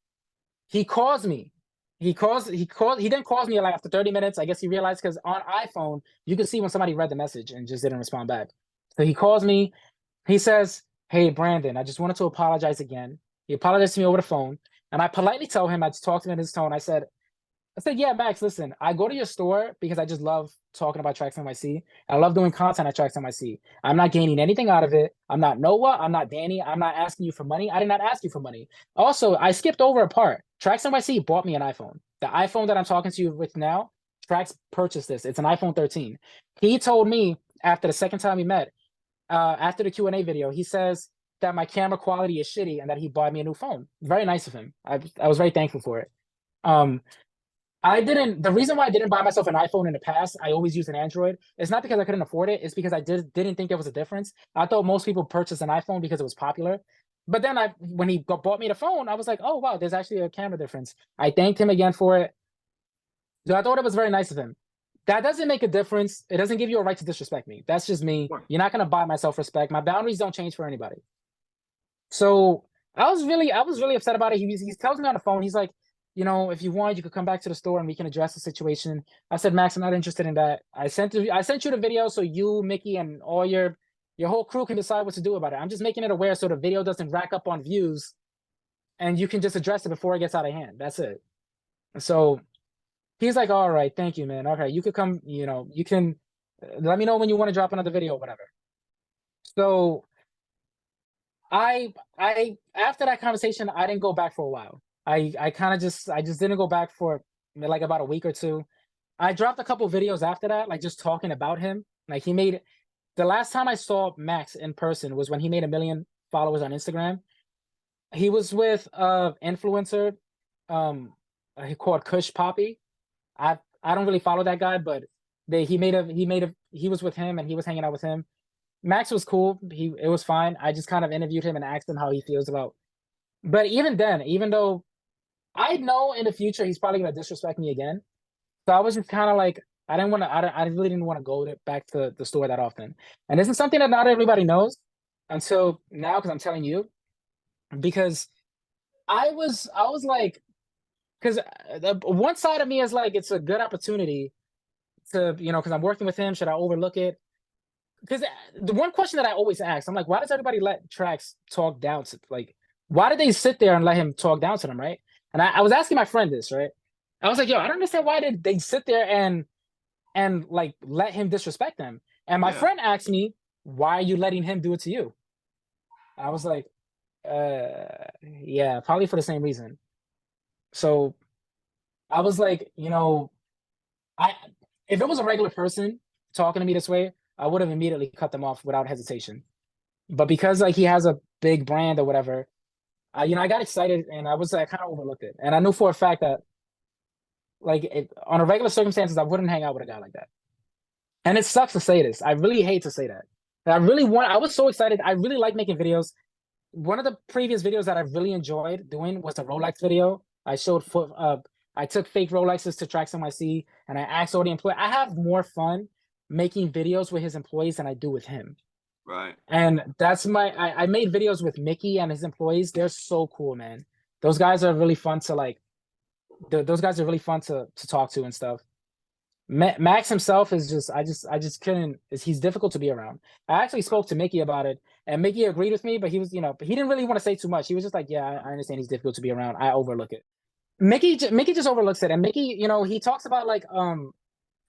He calls me. He didn't call me like after 30 minutes. I guess he realized because on iPhone, you can see when somebody read the message and just didn't respond back. So he calls me. He says, hey, Brandon, I just wanted to apologize again. He apologized to me over the phone. And I politely tell him, I talked to him in his tone. I said, yeah, Max, listen, I go to your store because I just love talking about Tracks NYC. I love doing content at Tracks NYC. I'm not gaining anything out of it. I'm not Noah. I'm not Danny. I'm not asking you for money. I did not ask you for money. Also, I skipped over a part. Tracks NYC bought me an iPhone. The iPhone that I'm talking to you with now, Tracks purchased this. It's an iPhone 13. He told me after the second time we met, after the Q&A video, he says that my camera quality is shitty and that he bought me a new phone. Very nice of him. I was very thankful for it. The reason why I didn't buy myself an iPhone in the past, I always used an Android. It's not because I couldn't afford it. It's because I didn't think there was a difference. I thought most people purchased an iPhone because it was popular. But then when he bought me the phone, I was like, oh, wow, there's actually a camera difference. I thanked him again for it. So I thought it was very nice of him. That doesn't make a difference. It doesn't give you a right to disrespect me. That's just me. You're not going to buy my self-respect. My boundaries don't change for anybody. So I was really upset about it. He tells me on the phone, he's like, if you want, you could come back to the store and we can address the situation. I said, Max, I'm not interested in that. I sent you the video so you, Mickey, and all your whole crew can decide what to do about it. I'm just making it aware so the video doesn't rack up on views and you can just address it before it gets out of hand. That's it. So he's like, all right, thank you, man. Okay, you could come, you can let me know when you want to drop another video or whatever. So after that conversation, I didn't go back for a while. I just didn't go back for like about a week or two. I dropped a couple videos after that, like just talking about him. Like the last time I saw Max in person was when he made $1 million followers on Instagram. He was with influencer he called Kush Poppy. I don't really follow that guy, but he was with him and he was hanging out with him. Max was cool. It was fine. I just kind of interviewed him and asked him how he feels about. But even then, even though I know in the future he's probably gonna disrespect me again, so I was just kind of like I didn't want to. I really didn't want to go back to the store that often. And this is something that not everybody knows until now because I'm telling you. Because I was like, because one side of me is like it's a good opportunity to because I'm working with him. Should I overlook it? Because the one question that I always ask, I'm like, why does everybody let Trax talk down to like? Why did they sit there and let him talk down to them, right? And I was asking my friend this, right? I was like, yo, I don't understand why did they sit there and like let him disrespect them. And my friend asked me, why are you letting him do it to you? I was like, yeah, probably for the same reason. So I was like, I if it was a regular person talking to me this way, I would have immediately cut them off without hesitation. But because like he has a big brand or whatever, I got excited and I kind of overlooked it. And I knew for a fact that on a regular circumstances, I wouldn't hang out with a guy like that. And it sucks to say this. I really hate to say that. I was so excited. I really like making videos. One of the previous videos that I really enjoyed doing was the Rolex video. I took fake Rolexes to Tracks NYC and I asked all the employees. I have more fun making videos with his employees than I do with him. Right. And that's I made videos with Mickey and his employees. They're so cool, man. Those guys are really fun to those guys are really fun to talk to and stuff. Max himself is just I just couldn't. He's difficult to be around. I actually spoke to Mickey about it, and Mickey agreed with me, but he was but he didn't really want to say too much. He was just like, yeah, I understand he's difficult to be around. I overlook it. Mickey just overlooks it, and Mickey, he talks about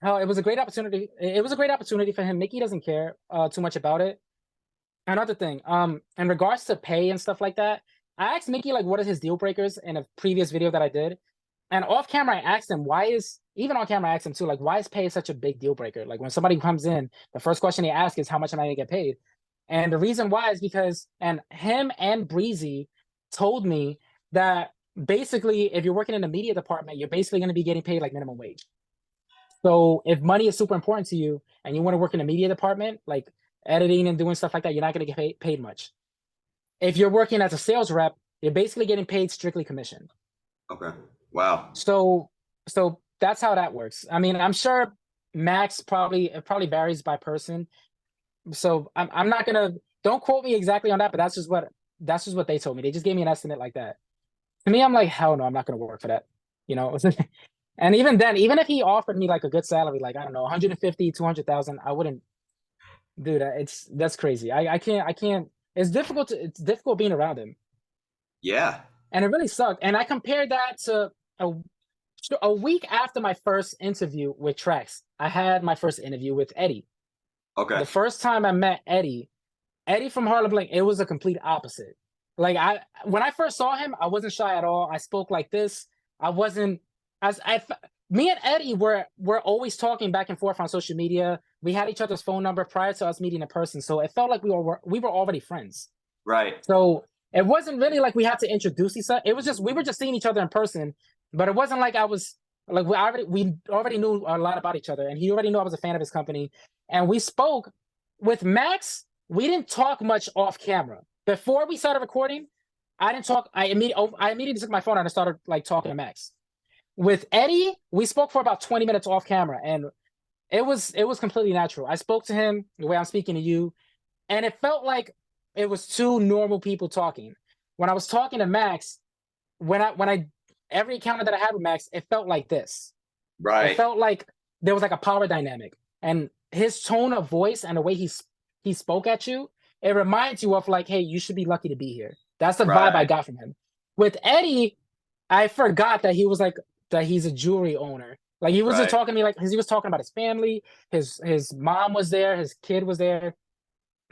how it was a great opportunity. It was a great opportunity for him. Mickey doesn't care too much about it. Another thing, in regards to pay and stuff like that, I asked Mickey what are his deal breakers in a previous video that I did. And off camera, I asked him, even on camera, I asked him too, why is pay such a big deal breaker? Like when somebody comes in, the first question he asks is, how much am I gonna get paid? And the reason why is because, and him and Breezy told me that basically, if you're working in the media department, you're basically gonna be getting paid like minimum wage. So if money is super important to you and you wanna work in the media department, like editing and doing stuff like that, you're not gonna get paid much. If you're working as a sales rep, you're basically getting paid strictly commission. Okay. Wow. So that's how that works. I mean, I'm sure Max it probably varies by person. So I'm not gonna don't quote me exactly on that, but that's just what they told me. They just gave me an estimate like that. To me, I'm like, hell no, I'm not gonna work for that. And even then, even if he offered me a good salary, I don't know, 150, 200,000, I wouldn't do that. That's crazy. I can't. It's difficult being around him. Yeah. And it really sucked. And I compared that to a week after my first interview with Trax. I had my first interview with Eddie. Okay. The first time I met Eddie from Harlem Blink, it was a complete opposite. When I first saw him, I wasn't shy at all. I spoke like this. Me and Eddie were always talking back and forth on social media. We had each other's phone number prior to us meeting in person. So it felt like we were already friends. Right. So it wasn't really like we had to introduce each other. It was just we were just seeing each other in person, but it wasn't like I was we already knew a lot about each other, and he already knew I was a fan of his company. And we spoke with Max. We didn't talk much off camera. Before we started recording, I didn't talk. I immediately took my phone out and started talking to Max. With Eddie, we spoke for about 20 minutes off camera, and it was completely natural. I spoke to him the way I'm speaking to you, and it felt like it was two normal people talking. When I was talking to Max, every encounter that I had with Max, it felt like this. Right. It felt like there was a power dynamic, and his tone of voice and the way he spoke at you, it reminds you of hey, you should be lucky to be here. That's the vibe I got from him. With Eddie, I forgot that he was that he's a jewelry owner. He was just talking to me he was talking about his family. His mom was there, his kid was there.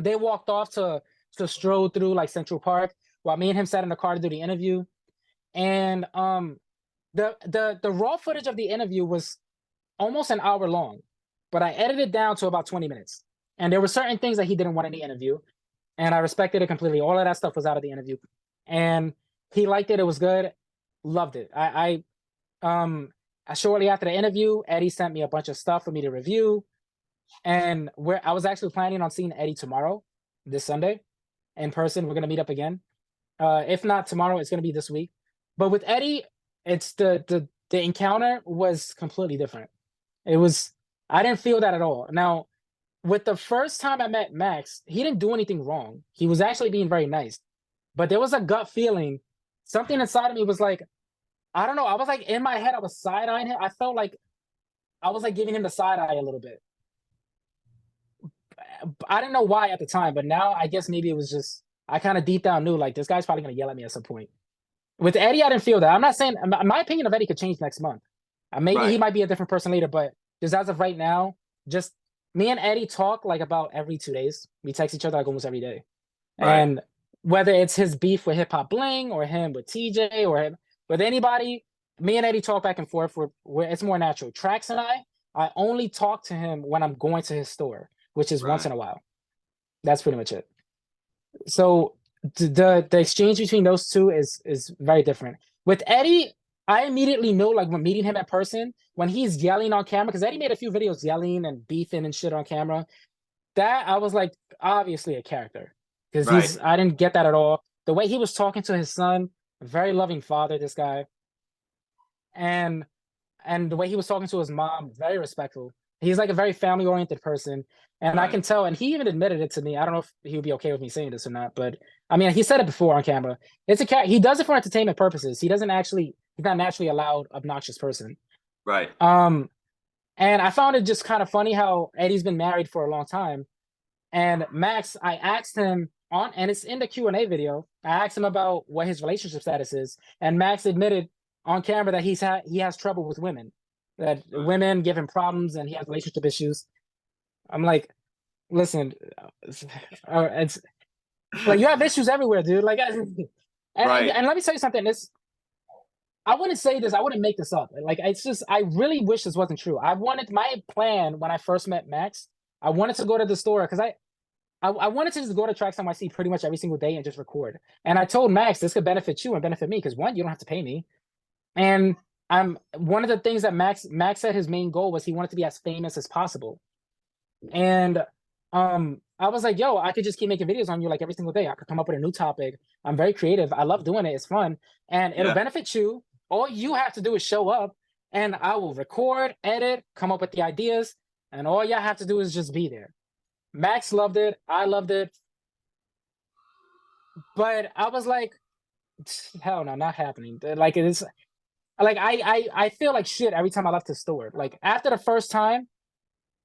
They walked off to stroll through Central Park while me and him sat in the car to do the interview. And the raw footage of the interview was almost an hour long, but I edited it down to about 20 minutes. And there were certain things that he didn't want in the interview. and I respected it completely. All of that stuff was out of the interview, and he liked it. It was good. Loved it. Shortly after the interview, Eddie sent me a bunch of stuff for me to review, and where I was actually planning on seeing Eddie tomorrow, this Sunday, in person. We're gonna meet up again. If not tomorrow, it's gonna be this week. But with Eddie, it's the encounter was completely different. It was I didn't feel that at all. Now, with the first time I met Max, he didn't do anything wrong. He was actually being very nice. But there was a gut feeling. Something inside of me was like, I don't know. I was like in my head, I was side-eyeing him. I felt like I was like giving him the side eye a little bit. I didn't know why at the time, but now I guess maybe it was just I kind of deep down knew like this guy's probably gonna yell at me at some point. With Eddie, I didn't feel that. I'm not saying my opinion of Eddie could change next month. Maybe he Right. might be a different person later, but just as of right now, just me and Eddie talk like about every 2 days. We text each other like almost every day. Right. And whether it's his beef with Hip Hop Bling or him with TJ or him with anybody, me and Eddie talk back and forth. It's more natural. Trax and I only talk to him when I'm going to his store, which is once Right. in a while. That's pretty much it. So the exchange between those two is very different. With Eddie, I immediately know like when meeting him in person, when he's yelling on camera, because Eddie made a few videos yelling and beefing and shit on camera. That I was like, obviously a character. Because Right. I didn't get that at all. The way he was talking to his son, very loving father, this guy. And the way he was talking to his mom, very respectful. He's like a very family oriented person. And I Right. can tell, and he even admitted it to me. I don't know if he would be okay with me saying this or not, but I mean, he said it before on camera. It's a cat. He does it for entertainment purposes. He's not naturally a loud, obnoxious person. Right. And I found it just kind of funny how Eddie's been married for a long time. And Max, I asked him and it's in the Q&A video. I asked him about what his relationship status is, and Max admitted on camera that he has trouble with women, that Right. women give him problems, and he has relationship issues. I'm like, listen, it's like you have issues everywhere, dude. Like, Right. and let me tell you something. I wouldn't say this. I wouldn't make this up. Like, it's just I really wish this wasn't true. My plan when I first met Max. I wanted to go to the store because I wanted to just go to Tracks NYC pretty much every single day and just record. And I told Max this could benefit you and benefit me because one, you don't have to pay me, and I'm one of the things that Max said his main goal was he wanted to be as famous as possible. And I was like, yo, I could just keep making videos on you like every single day. I could come up with a new topic. I'm very creative. I love doing it. It's fun, and it'll Yeah. benefit you. All you have to do is show up, and I will record, edit, come up with the ideas, and all y'all have to do is just be there. Max loved it. I loved it. But I was like, hell no, not happening. Like it is like I feel like shit every time I left the store. Like after the first time,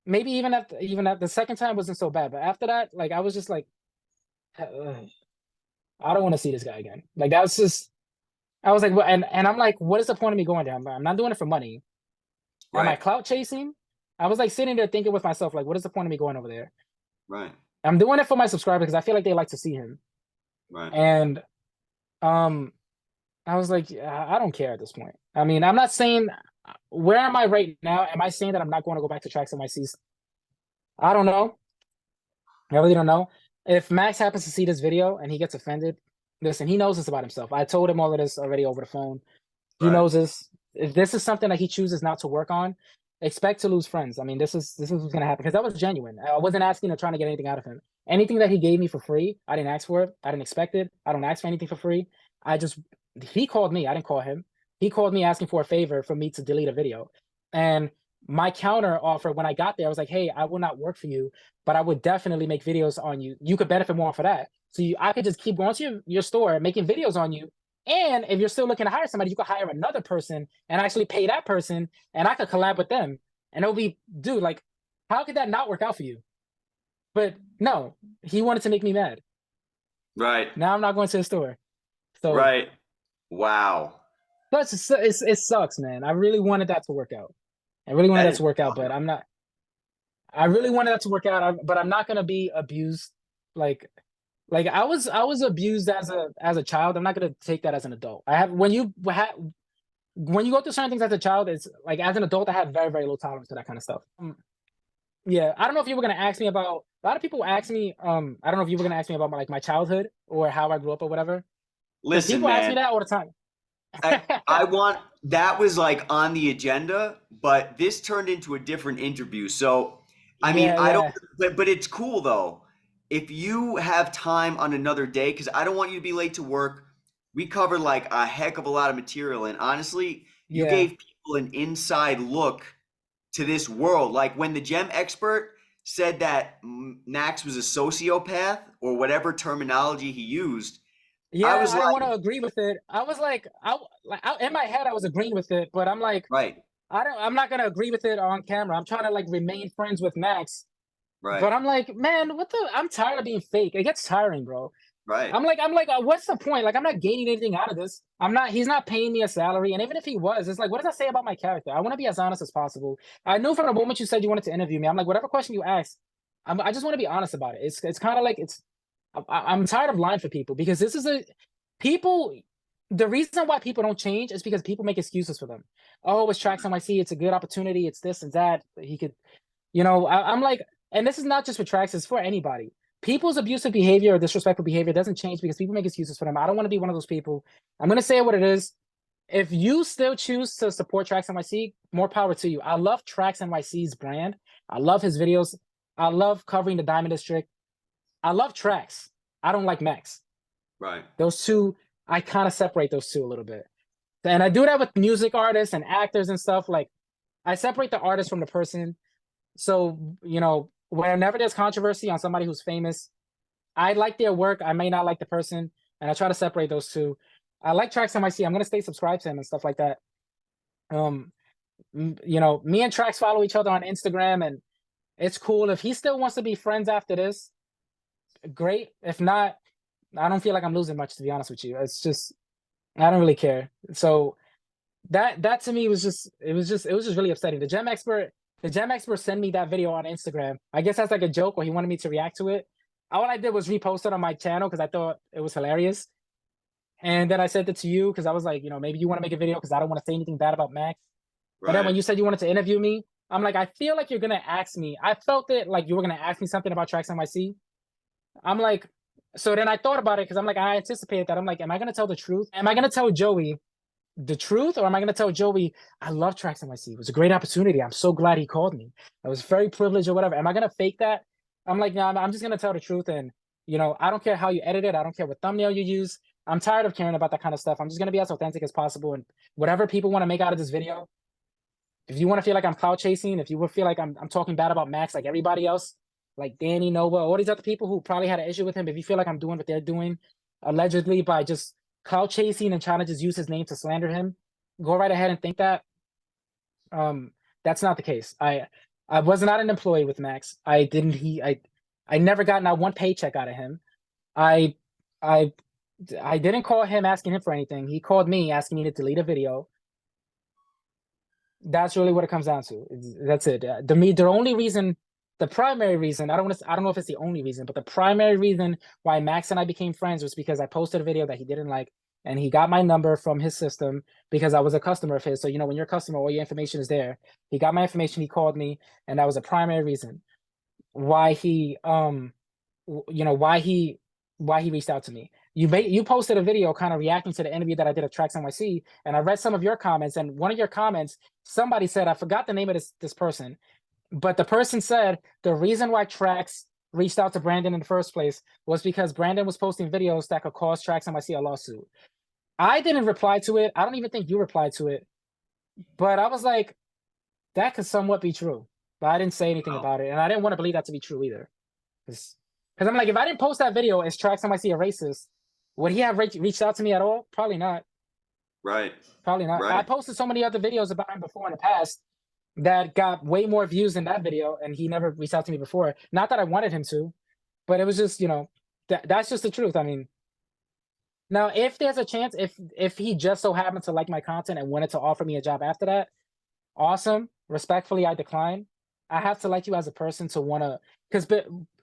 maybe even at the second time wasn't so bad. But after that, like I was just like, "Ugh, I don't want to see this guy again. Like that was just I was like, and I'm like, what is the point of me going there? I'm not doing it for money. Am I Right. clout chasing? I was like sitting there thinking with myself, like, what is the point of me going over there? Right. I'm doing it for my subscribers because I feel like they like to see him. Right. And um I was like, I don't care at this point. I mean, I'm not saying where am I right now? Am I saying that I'm not going to go back to Tracks NYC? I don't know. I really don't know. If Max happens to see this video and he gets offended, listen, he knows this about himself. I told him all of this already over the phone. He Right. knows this. If this is something that he chooses not to work on, expect to lose friends. I mean, this is what's gonna happen because that was genuine. I wasn't asking or trying to get anything out of him. Anything that he gave me for free, I didn't ask for it. I didn't expect it. I don't ask for anything for free. I just he called me. I didn't call him. He called me asking for a favor for me to delete a video. And my counter offer when I got there, I was like, hey, I will not work for you, but I would definitely make videos on you. You could benefit more for that. So I could just keep going to your store making videos on you. And if you're still looking to hire somebody, you could hire another person and actually pay that person, and I could collab with them. And it'll be, dude, like, how could that not work out for you? But no, he wanted to make me mad. Right. Now I'm not going to the store. So Right. Wow. it sucks, man. I really wanted that to work out. I really wanted That that is to work out, but wild. I'm not. I really wanted that to work out, but I'm not gonna be abused. Like, I was abused as a child. I'm not gonna take that as an adult. I have when you go through certain things as a child, it's like as an adult, I have very, very low tolerance to that kind of stuff. Yeah, I don't know if you were gonna ask me about a lot of people ask me, I don't know if you were gonna ask me about my childhood or how I grew up or whatever, because Listen, people ask me man, that all the time. I want that was like on the agenda, but this turned into a different interview. So, I mean, Yeah, I don't, yeah, but it's cool though. If you have time on another day, because I don't want you to be late to work. We covered like a heck of a lot of material, and honestly, you yeah. gave people an inside look to this world. Like when the gem expert said that Max was a sociopath or whatever terminology he used, I Yeah, was I didn't want like, to agree with it. I was like, in my head, I was agreeing with it, but I'm like, right, I'm not gonna agree with it on camera. I'm trying to like remain friends with Max, right, but I'm like, man, I'm tired of being fake. It gets tiring, bro. right. I'm like, what's the point? Like, I'm not gaining anything out of this. He's not paying me a salary. And even if he was, it's like, what does that say about my character? I want to be as honest as possible. I knew from the moment you said you wanted to interview me, I'm like, whatever question you ask, I just want to be honest about it. It's kind of like, I'm tired of lying for people because people, the reason why people don't change is because people make excuses for them. Oh, it's Tracks NYC. It's a good opportunity. It's this and that. He could, I'm like, and this is not just for Tracks, it's for anybody. People's abusive behavior or disrespectful behavior doesn't change because people make excuses for them. I don't want to be one of those people. I'm going to say what it is. If you still choose to support Tracks NYC, more power to you. I love Tracks NYC's brand. I love his videos. I love covering the Diamond District. I love Tracks. I don't like Max. Right. Those two, I kind of separate those two a little bit. And I do that with music artists and actors and stuff. Like, I separate the artist from the person. So, whenever there's controversy on somebody who's famous, I like their work. I may not like the person, and I try to separate those two. I like Trax NYC. I'm gonna stay subscribed to him and stuff like that. Me and Trax follow each other on Instagram, and it's cool. If he still wants to be friends after this, great. If not, I don't feel like I'm losing much, to be honest with you. It's just I don't really care. So that to me was just really upsetting. The gem expert sent me that video on Instagram. I guess that's like a joke, or he wanted me to react to it. All I did was repost it on my channel because I thought it was hilarious. And then I sent it to you because I was like, maybe you want to make a video because I don't want to say anything bad about Max. But then when Right. you said you wanted to interview me, I'm like, I feel like you're gonna ask me. I felt it like you were gonna ask me something about Tracks NYC. I'm like, so then I thought about it because I'm like, I anticipated that. I'm like, am I gonna tell the truth? Am I gonna tell Joey the truth, or am I going to tell Joey I love Tracks NYC? It was a great opportunity. I'm so glad he called me. I was very privileged or whatever. Am I going to fake that? I'm like, no, I'm just going to tell the truth. And I don't care how you edit it. I don't care what thumbnail you use. I'm tired of caring about that kind of stuff. I'm just going to be as authentic as possible. And whatever people want to make out of this video, if you want to feel like I'm clout chasing, if you would feel like I'm talking bad about Max like everybody else, like Danny, Nova, all these other people who probably had an issue with him, if you feel like I'm doing what they're doing allegedly by just clout chasing and trying to just use his name to slander him, go right ahead and think that. That's not the case. I was not an employee with Max. I never got not one paycheck out of him. I I I didn't call him asking him for anything. He called me asking me to delete a video. That's really what it comes down to. That's it. The only reason, the primary reason, I don't know if it's the only reason, but the primary reason why Max and I became friends was because I posted a video that he didn't like, and he got my number from his system because I was a customer of his. So when you're a customer, all your information is there. He got my information, he called me, and that was a primary reason why he why he reached out to me. You posted a video kind of reacting to the interview that I did at Tracks NYC, and I read some of your comments, and one of your comments, somebody said, I forgot the name of this person, but the person said the reason why Tracks reached out to Brandon in the first place was because Brandon was posting videos that could cause Tracks NYC a lawsuit. I didn't reply to it. I don't even think you replied to it, but I was like, that could somewhat be true, but I didn't say anything about it, and I didn't want to believe that to be true either. Because I'm like, if I didn't post that video as Tracks NYC a racist, would he have reached out to me at all? Probably not. Right. Probably not. I Right. posted so many other videos about him before in the past that got way more views than that video, and he never reached out to me before. Not that I wanted him to, but it was just, that's just the truth. I mean, now if there's a chance, if he just so happened to like my content and wanted to offer me a job after that, awesome. Respectfully, I decline. I have to like you as a person to want to, because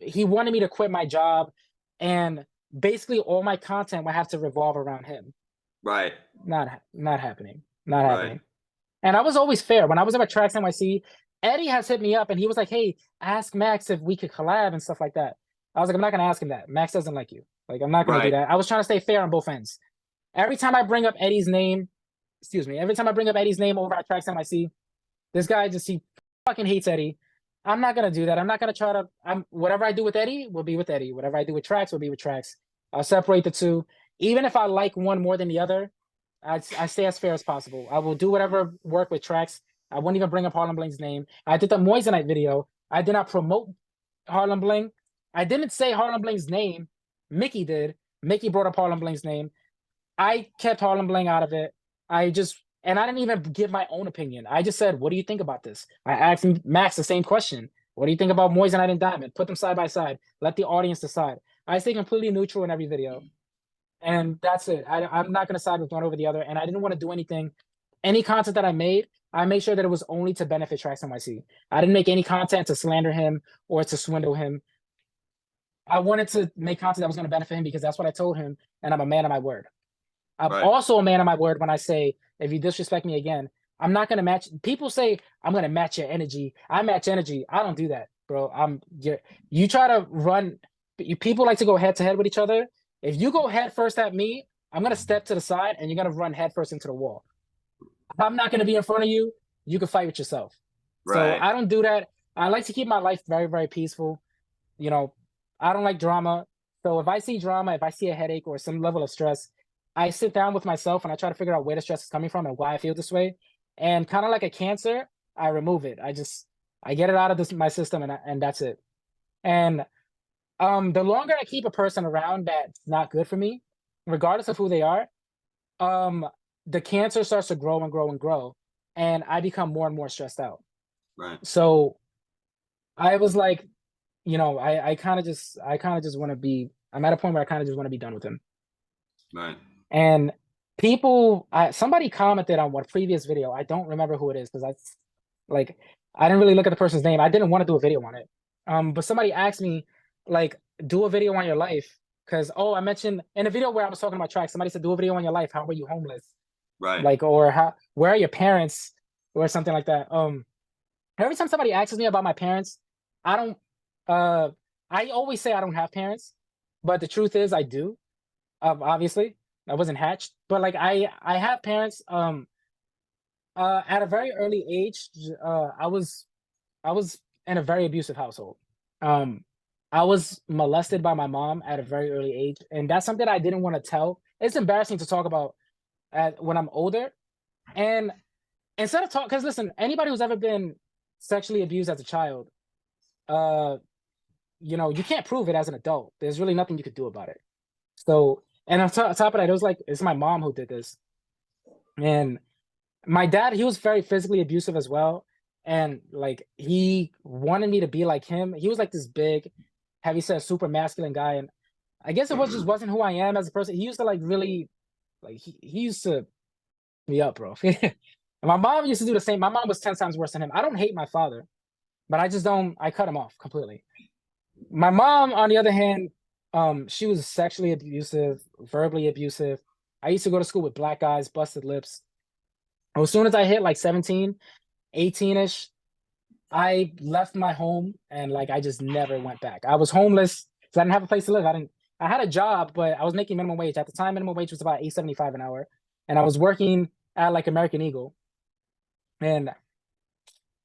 he wanted me to quit my job, and basically all my content would have to revolve around him. Right. Not happening. Not Right. happening. And I was always fair. When I was at Tracks NYC, Eddie has hit me up and he was like, "Hey, ask Max if we could collab and stuff like that." I was like, "I'm not gonna ask him that. Max doesn't like you. Like, I'm not gonna do Right. that." I was trying to stay fair on both ends. Every time I bring up Eddie's name, excuse me, every time I bring up Eddie's name over at Tracks NYC, this guy just he fucking hates Eddie. I'm not gonna do that. I'm not gonna try to. I'm whatever I do with Eddie will be with Eddie. Whatever I do with Tracks will be with Tracks. I'll separate the two. Even if I like one more than the other, I stay as fair as possible. I will do whatever work with Tracks. I won't even bring up Harlem Bling's name. I did the Moissanite video. I did not promote Harlem Bling. I didn't say Harlem Bling's name. Mickey did. Mickey brought up Harlem Bling's name. I kept Harlem Bling out of it. And I didn't even give my own opinion. I just said, "What do you think about this?" I asked Max the same question. "What do you think about Moissanite and Diamond?" Put them side by side. Let the audience decide. I stay completely neutral in every video. And that's it. I'm not going to side with one over the other. And I didn't want to do anything. Any content that I made sure that it was only to benefit Tracks NYC. I didn't make any content to slander him or to swindle him. I wanted to make content that was going to benefit him because that's what I told him. And I'm a man of my word. I'm Right. also a man of my word when I say, if you disrespect me again, I'm not going to match. People say, "I'm going to match your energy." I match energy. I don't do that, bro. You try to run. People like to go head to head with each other. If you go head first at me, I'm going to step to the side and you're going to run head first into the wall. If I'm not going to be in front of you, you can fight with yourself. So Right. I don't do that. I like to keep my life very, very peaceful. You know, I don't like drama. So if I see drama, if I see a headache or some level of stress, I sit down with myself and I try to figure out where the stress is coming from and why I feel this way. And kind of like a cancer, I remove it. I get it out of my system and that's it. And the longer I keep a person around that's not good for me, regardless of who they are, um, the cancer starts to grow and grow and grow, and I become more and more stressed out. Right. So I was like, I kind of just want to be. I'm at a point where I kind of just want to be done with him. Right. And somebody commented on what previous video. I don't remember who it is because I didn't really look at the person's name. I didn't want to do a video on it. But somebody asked me, like, do a video on your life. Because, I mentioned in a video where I was talking about Tracks, somebody said, "Do a video on your life. How were you homeless?" Right. Like, or where are your parents? Or something like that. Every time somebody asks me about my parents, I don't, I always say I don't have parents. But the truth is I do. Obviously, I wasn't hatched. But like, I have parents, at a very early age. I was in a very abusive household. I was molested by my mom at a very early age, and that's something I didn't want to tell. It's embarrassing to talk about when I'm older. And instead of because listen, anybody who's ever been sexually abused as a child, uh, you can't prove it as an adult. There's really nothing you could do about it. So, and on top of that, it was like it's my mom who did this, and my dad, he was very physically abusive as well. And like he wanted me to be like him. He was like this big, heavy set, super masculine guy. And I guess just wasn't who I am as a person. He used to like really like he used to me up, bro. And my mom used to do the same. My mom was 10 times worse than him. I don't hate my father, but I cut him off completely. My mom, on the other hand, she was sexually abusive, verbally abusive. I used to go to school with black eyes, busted lips. As soon as I hit like 17, 18-ish, I left my home and like I just never went back. I was homeless because I didn't have a place to live. I had a job, but I was making minimum wage. At the time, minimum wage was about $8.75 an hour. And I was working at like American Eagle. And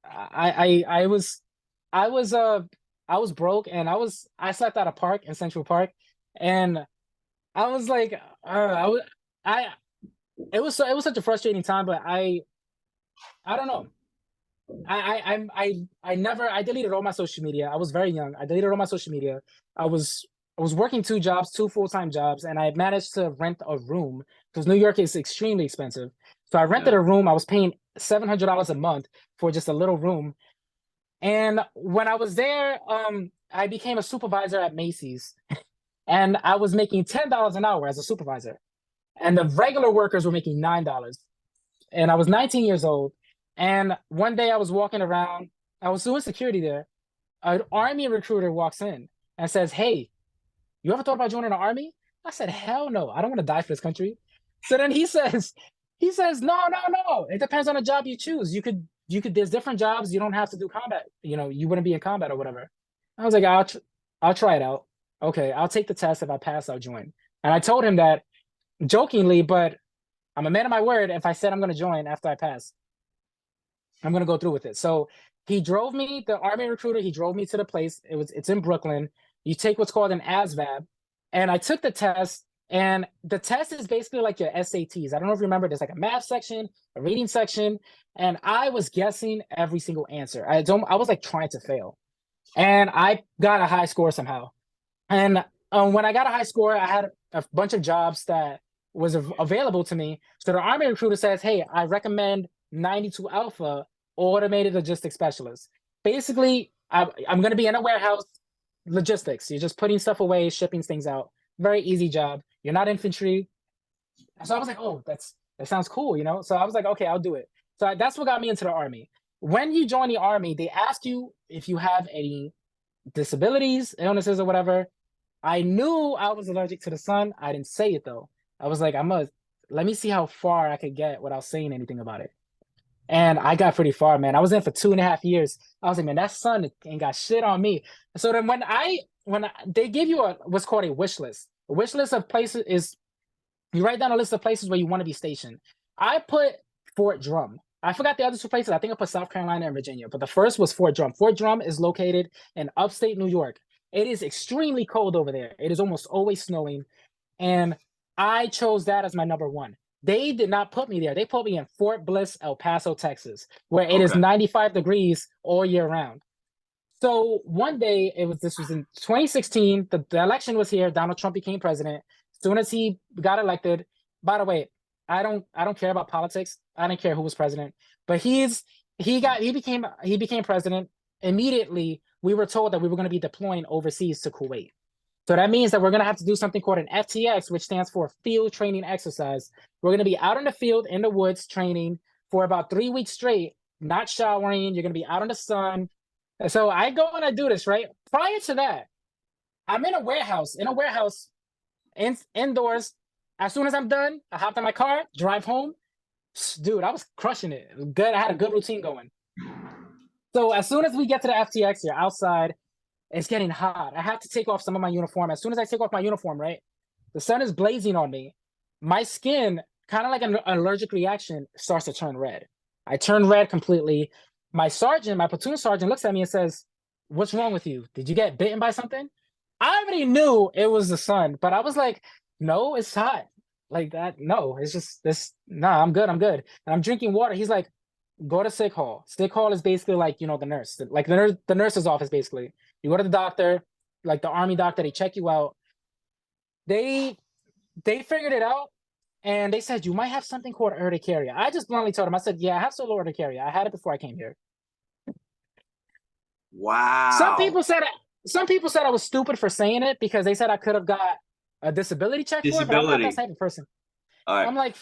I was I was I was broke and I slept at a park in Central Park. And I was like I it was such a frustrating time, but I don't know. I deleted all my social media. I was very young. I deleted all my social media. I was working two jobs, two full-time jobs, and I managed to rent a room because New York is extremely expensive. So I rented a room. I was paying $700 a month for just a little room. And when I was there, I became a supervisor at Macy's, and I was making $10 an hour as a supervisor, and the regular workers were making $9. And I was 19 years old. And one day I was walking around, I was doing security there. An army recruiter walks in and says, "Hey, you ever thought about joining the army?" I said, "Hell no, I don't want to die for this country." So then he says, "No, no, no. It depends on the job you choose. there's different jobs. You don't have to do combat. You know, you wouldn't be in combat or whatever. I was like, I'll try it out. Okay, I'll take the test. If I pass, I'll join. And I told him that jokingly, but I'm a man of my word. If I said I'm going to join after I pass, I'm going to go through with it. So he drove me, the Army recruiter, he drove me to the place. It's in Brooklyn. You take what's called an ASVAB. And I took the test, and the test is basically like your SATs. I don't know if you remember, there's like a math section, a reading section, and I was guessing every single answer. I was like trying to fail. And I got a high score somehow. And when I got a high score, I had a bunch of jobs that was available to me. So the Army recruiter says, hey, I recommend 92 Alpha automated logistics specialist. Basically, I'm going to be in a warehouse, logistics. You're just putting stuff away, shipping things out. Very easy job. You're not infantry. So I was like, oh, that sounds cool, you know? So I was like, okay, I'll do it. So that's what got me into the Army. When you join the Army, they ask you if you have any disabilities, illnesses, or whatever. I knew I was allergic to the sun. I didn't say it though. I was like, let me see how far I could get without saying anything about it. And I got pretty far, man. I was in for 2.5 years. I was like, man, that sun ain't got shit on me. So then when they give you what's called a wish list. A wish list of places is you write down a list of places where you want to be stationed. I put Fort Drum. I forgot the other two places. I think I put South Carolina and Virginia, but the first was Fort Drum. Fort Drum is located in upstate New York. It is extremely cold over there. It is almost always snowing. And I chose that as my number one. They did not put me there. They put me in Fort Bliss, El Paso, Texas, where it is 95 degrees all year round. So one day, this was in 2016, the election was here. Donald Trump became president. As soon as he got elected, by the way, I don't care about politics. I didn't care who was president, but he became president. Immediately, we were told that we were going to be deploying overseas to Kuwait. So that means that we're going to have to do something called an FTX, which stands for Field Training Exercise. We're going to be out in the field, in the woods, training for about 3 weeks straight, not showering. You're going to be out in the sun. And so I go and I do this, right? Prior to that, I'm in a warehouse, indoors. As soon as I'm done, I hop in my car, drive home. Dude, I was crushing it. Good. I had a good routine going. So as soon as we get to the FTX, you're outside. It's getting hot. I have to take off some of my uniform. As soon as I take off my uniform, right, the sun is blazing on me. My skin, kind of like an allergic reaction, starts to turn red. I turn red completely. My platoon sergeant looks at me and says, what's wrong with you? Did you get bitten by something? I already knew it was the sun, but I was like, no, it's hot. Like that. No, it's just this. Nah, I'm good. And I'm drinking water. He's like, go to sick hall. Sick hall is basically like, you know, the nurse, like the nurse's office, basically. You go to the doctor, like the Army doctor, they check you out. They figured it out, and they said, you might have something called urticaria. I just bluntly told them, I said, yeah, I have solo urticaria. I had it before I came here. Wow. Some people said I was stupid for saying it because they said I could have got a disability check for it, but I'm not that type of person. All right. I'm like,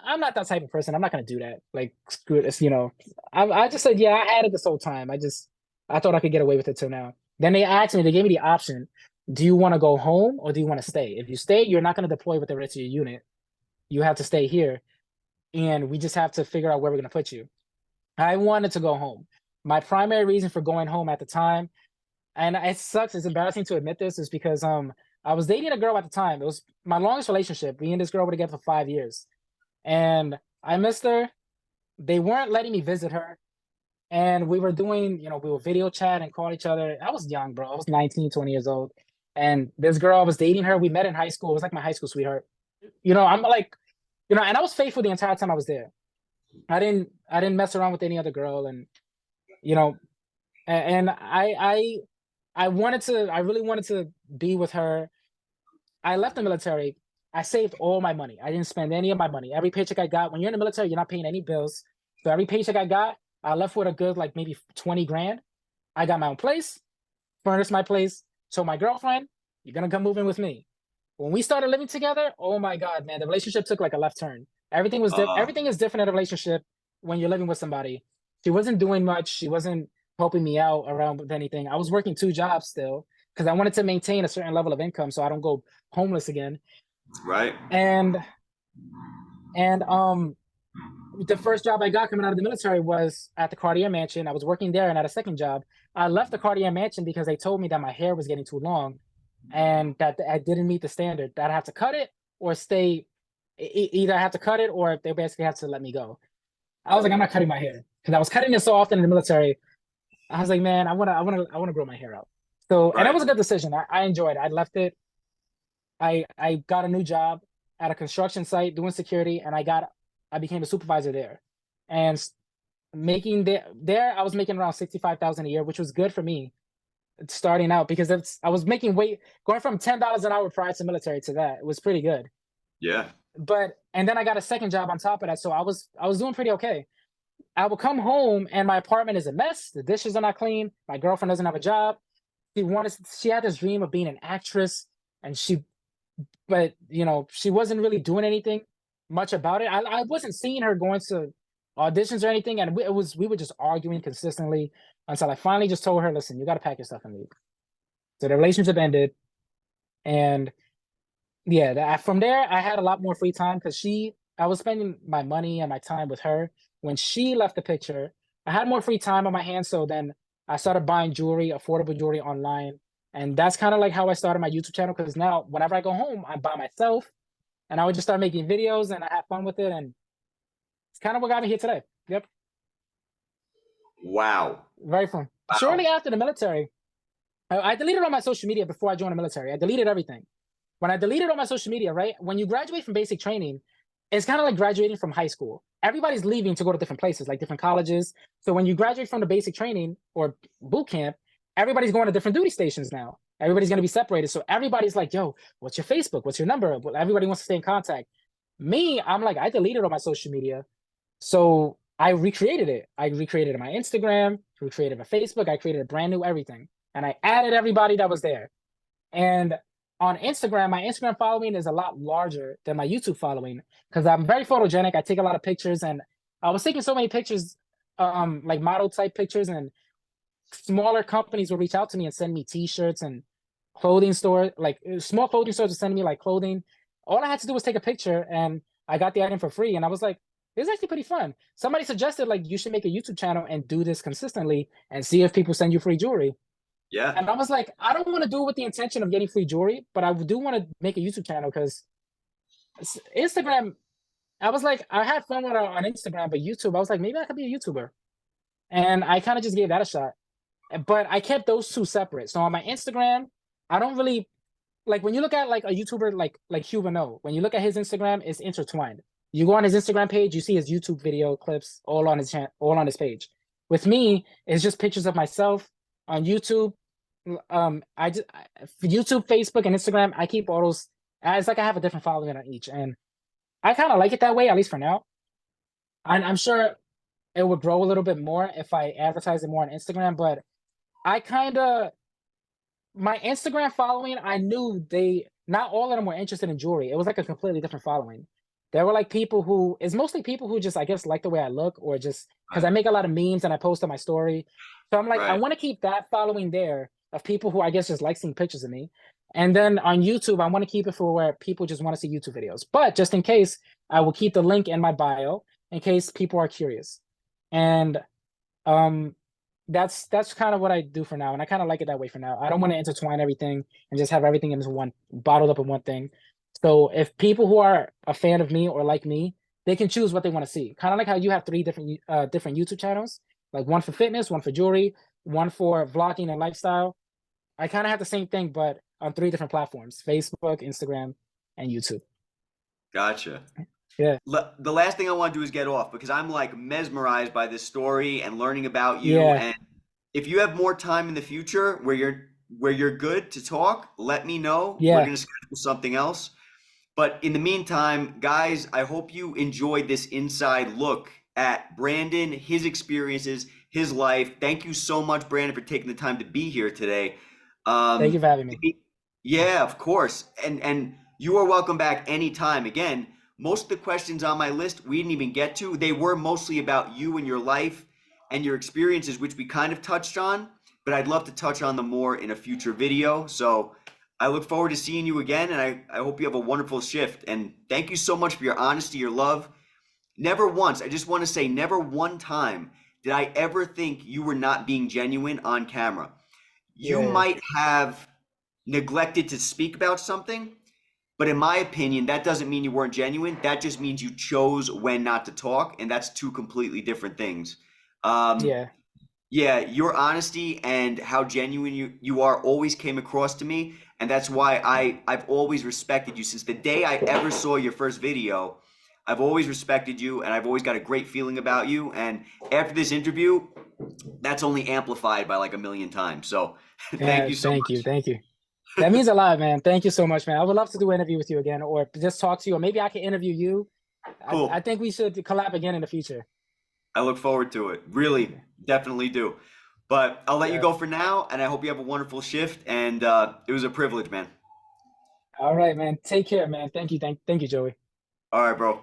I'm not that type of person. I'm not going to do that. Like, screw it. You know, I just said, yeah, I had it this whole time. I thought I could get away with it till now. Then they gave me the option. Do you want to go home or do you want to stay? If you stay, you're not going to deploy with the rest of your unit. You have to stay here. And we just have to figure out where we're going to put you. I wanted to go home. My primary reason for going home at the time, and it sucks, it's embarrassing to admit this, is because I was dating a girl at the time. It was my longest relationship. Me and this girl were together for 5 years. And I missed her. They weren't letting me visit her. And we were doing, you know, we would video chat and call each other. I was young, bro. I was 19, 20 years old. And this girl, I was dating her. We met in high school. It was like my high school sweetheart. You know, I'm like, you know, and I was faithful the entire time I was there. I didn't mess around with any other girl. And, you know, and I really wanted to be with her. I left the military. I saved all my money. I didn't spend any of my money. Every paycheck I got, when you're in the military, you're not paying any bills. So every paycheck I got, I left with a good, like maybe 20 grand. I got my own place, furnished my place. So my girlfriend, you're going to come move in with me. When we started living together, oh my God, man, the relationship took like a left turn. Everything is different in a relationship when you're living with somebody. She wasn't doing much. She wasn't helping me out around with anything. I was working 2 jobs still because I wanted to maintain a certain level of income so I don't go homeless again. Right. And the first job I got coming out of the military was at the Cartier Mansion. I was working there, and at a second job, I left the Cartier Mansion because they told me that my hair was getting too long, and that I didn't meet the standard. That I have to cut it or stay. Either I have to cut it or they basically have to let me go. I was like, I'm not cutting my hair because I was cutting it so often in the military. I was like, man, I wanna grow my hair out. So, and it Right. was a good decision. I enjoyed it. I left it. I got a new job at a construction site doing security, and I became a supervisor there, and making there I was making around 65,000 a year, which was good for me starting out because I was making weight going from $10 an hour prior to military to that. It was pretty good. Yeah. But and then I got a second job on top of that, so I was doing pretty okay. I would come home and my apartment is a mess. The dishes are not clean. My girlfriend doesn't have a job. She had this dream of being an actress, and but she wasn't really doing anything much about it. I wasn't seeing her going to auditions or anything, and we were just arguing consistently until I finally just told her, "Listen, you got to pack your stuff and leave." So the relationship ended, and yeah, from there I had a lot more free time because I was spending my money and my time with her. When she left the picture, I had more free time on my hands, so then I started buying jewelry, affordable jewelry online, and that's kind of like how I started my YouTube channel. Because now, whenever I go home, I'm by myself, and I would just start making videos, and I have fun with it, and it's kind of what got me here today. Yep, Wow. very fun. Wow. Shortly after the military, I deleted all my social media before I joined the military. I deleted everything. When I deleted all my social media, right? When you graduate from basic training, it's kind of like graduating from high school. Everybody's leaving to go to different places, like different colleges. So when you graduate from the basic training or boot camp, everybody's going to different duty stations now. Everybody's going to be separated. So everybody's like, yo, what's your Facebook? What's your number? Well, everybody wants to stay in contact. Me, I'm like, I deleted all my social media. So I recreated it. I recreated my Instagram, recreated my Facebook. I created a brand new everything. And I added everybody that was there. And on Instagram, my Instagram following is a lot larger than my YouTube following because I'm very photogenic. I take a lot of pictures, and I was taking so many pictures, like model type pictures, and smaller companies will reach out to me and send me T-shirts and clothing store, like small clothing stores will send me like clothing. All I had to do was take a picture, and I got the item for free. And I was like, this is actually pretty fun. Somebody suggested like you should make a YouTube channel and do this consistently and see if people send you free jewelry. Yeah. And I was like, I don't want to do it with the intention of getting free jewelry, but I do want to make a YouTube channel because Instagram, I was like, I had fun with it on Instagram, but YouTube, I was like, maybe I could be a YouTuber. And I kind of just gave that a shot. But I kept those two separate. So on my Instagram, I don't really like when you look at like a YouTuber like Hubano, when you look at his Instagram, it's intertwined. You go on his Instagram page, you see his YouTube video clips all on his all on his page. With me, it's just pictures of myself on YouTube. YouTube, Facebook, and Instagram, I keep all those as like I have a different following on each, and I kind of like it that way, at least for now. And I'm sure it would grow a little bit more if I advertise it more on Instagram, but I kind of my Instagram following, I knew not all of them were interested in jewelry. It was like a completely different following. There were like it's mostly people who just, I guess, like the way I look, or just because I make a lot of memes and I post on my story. So I'm like, I Right. want to keep that following there of people who I guess just like seeing pictures of me. And then on YouTube, I want to keep it for where people just want to see YouTube videos. But just in case, I will keep the link in my bio in case people are curious. And um that's kind of what I do for now, and I kind of like it that way for now. I don't want to intertwine everything and just have everything in this one bottled up in one thing. So if people who are a fan of me or like me, they can choose what they want to see. Kind of like how you have three different YouTube channels, like one for fitness, one for jewelry, one for vlogging and lifestyle. I kind of have the same thing, but on three different platforms: Facebook, Instagram, and YouTube. Gotcha. Yeah, The last thing I want to do is get off because I'm like mesmerized by this story and learning about you. yeah, And if you have more time in the future where you're good to talk, let me know. We're yeah. gonna schedule something else. But in the meantime, guys, I hope you enjoyed this inside look at Brandon, his experiences, his life. Thank you so much, Brandon, for taking the time to be here today. Thank you for having me. Yeah, of course. And you are welcome back anytime. Again, most of the questions on my list we didn't even get to. They were mostly about you and your life and your experiences, which we kind of touched on, but I'd love to touch on them more in a future video. So I look forward to seeing you again, and I hope you have a wonderful shift. And thank you so much for your honesty, your love, never once, I just want to say, never one time did I ever think you were not being genuine on camera. You Yeah, might have neglected to speak about something, but in my opinion, that doesn't mean you weren't genuine. That just means you chose when not to talk, and that's two completely different things. Um, yeah, yeah, your honesty and how genuine you are always came across to me, and that's why I've always respected you since the day I ever saw your first video. I've always respected you, and I've always got a great feeling about you. And after this interview, that's only amplified by like a million times. So thank yeah. you so Thank you, much. thank you. That means a lot, man. Thank you so much, man. I would love to do an interview with you again, or just talk to you, or maybe I can interview you. I Cool. think we should collab again in the future. I look forward to it. Really, definitely do. But I'll let you Yeah. go for now, and I hope you have a wonderful shift. And it was a privilege, man. All right, man. Take care, man. Thank you, thank you, Joey. All right, bro.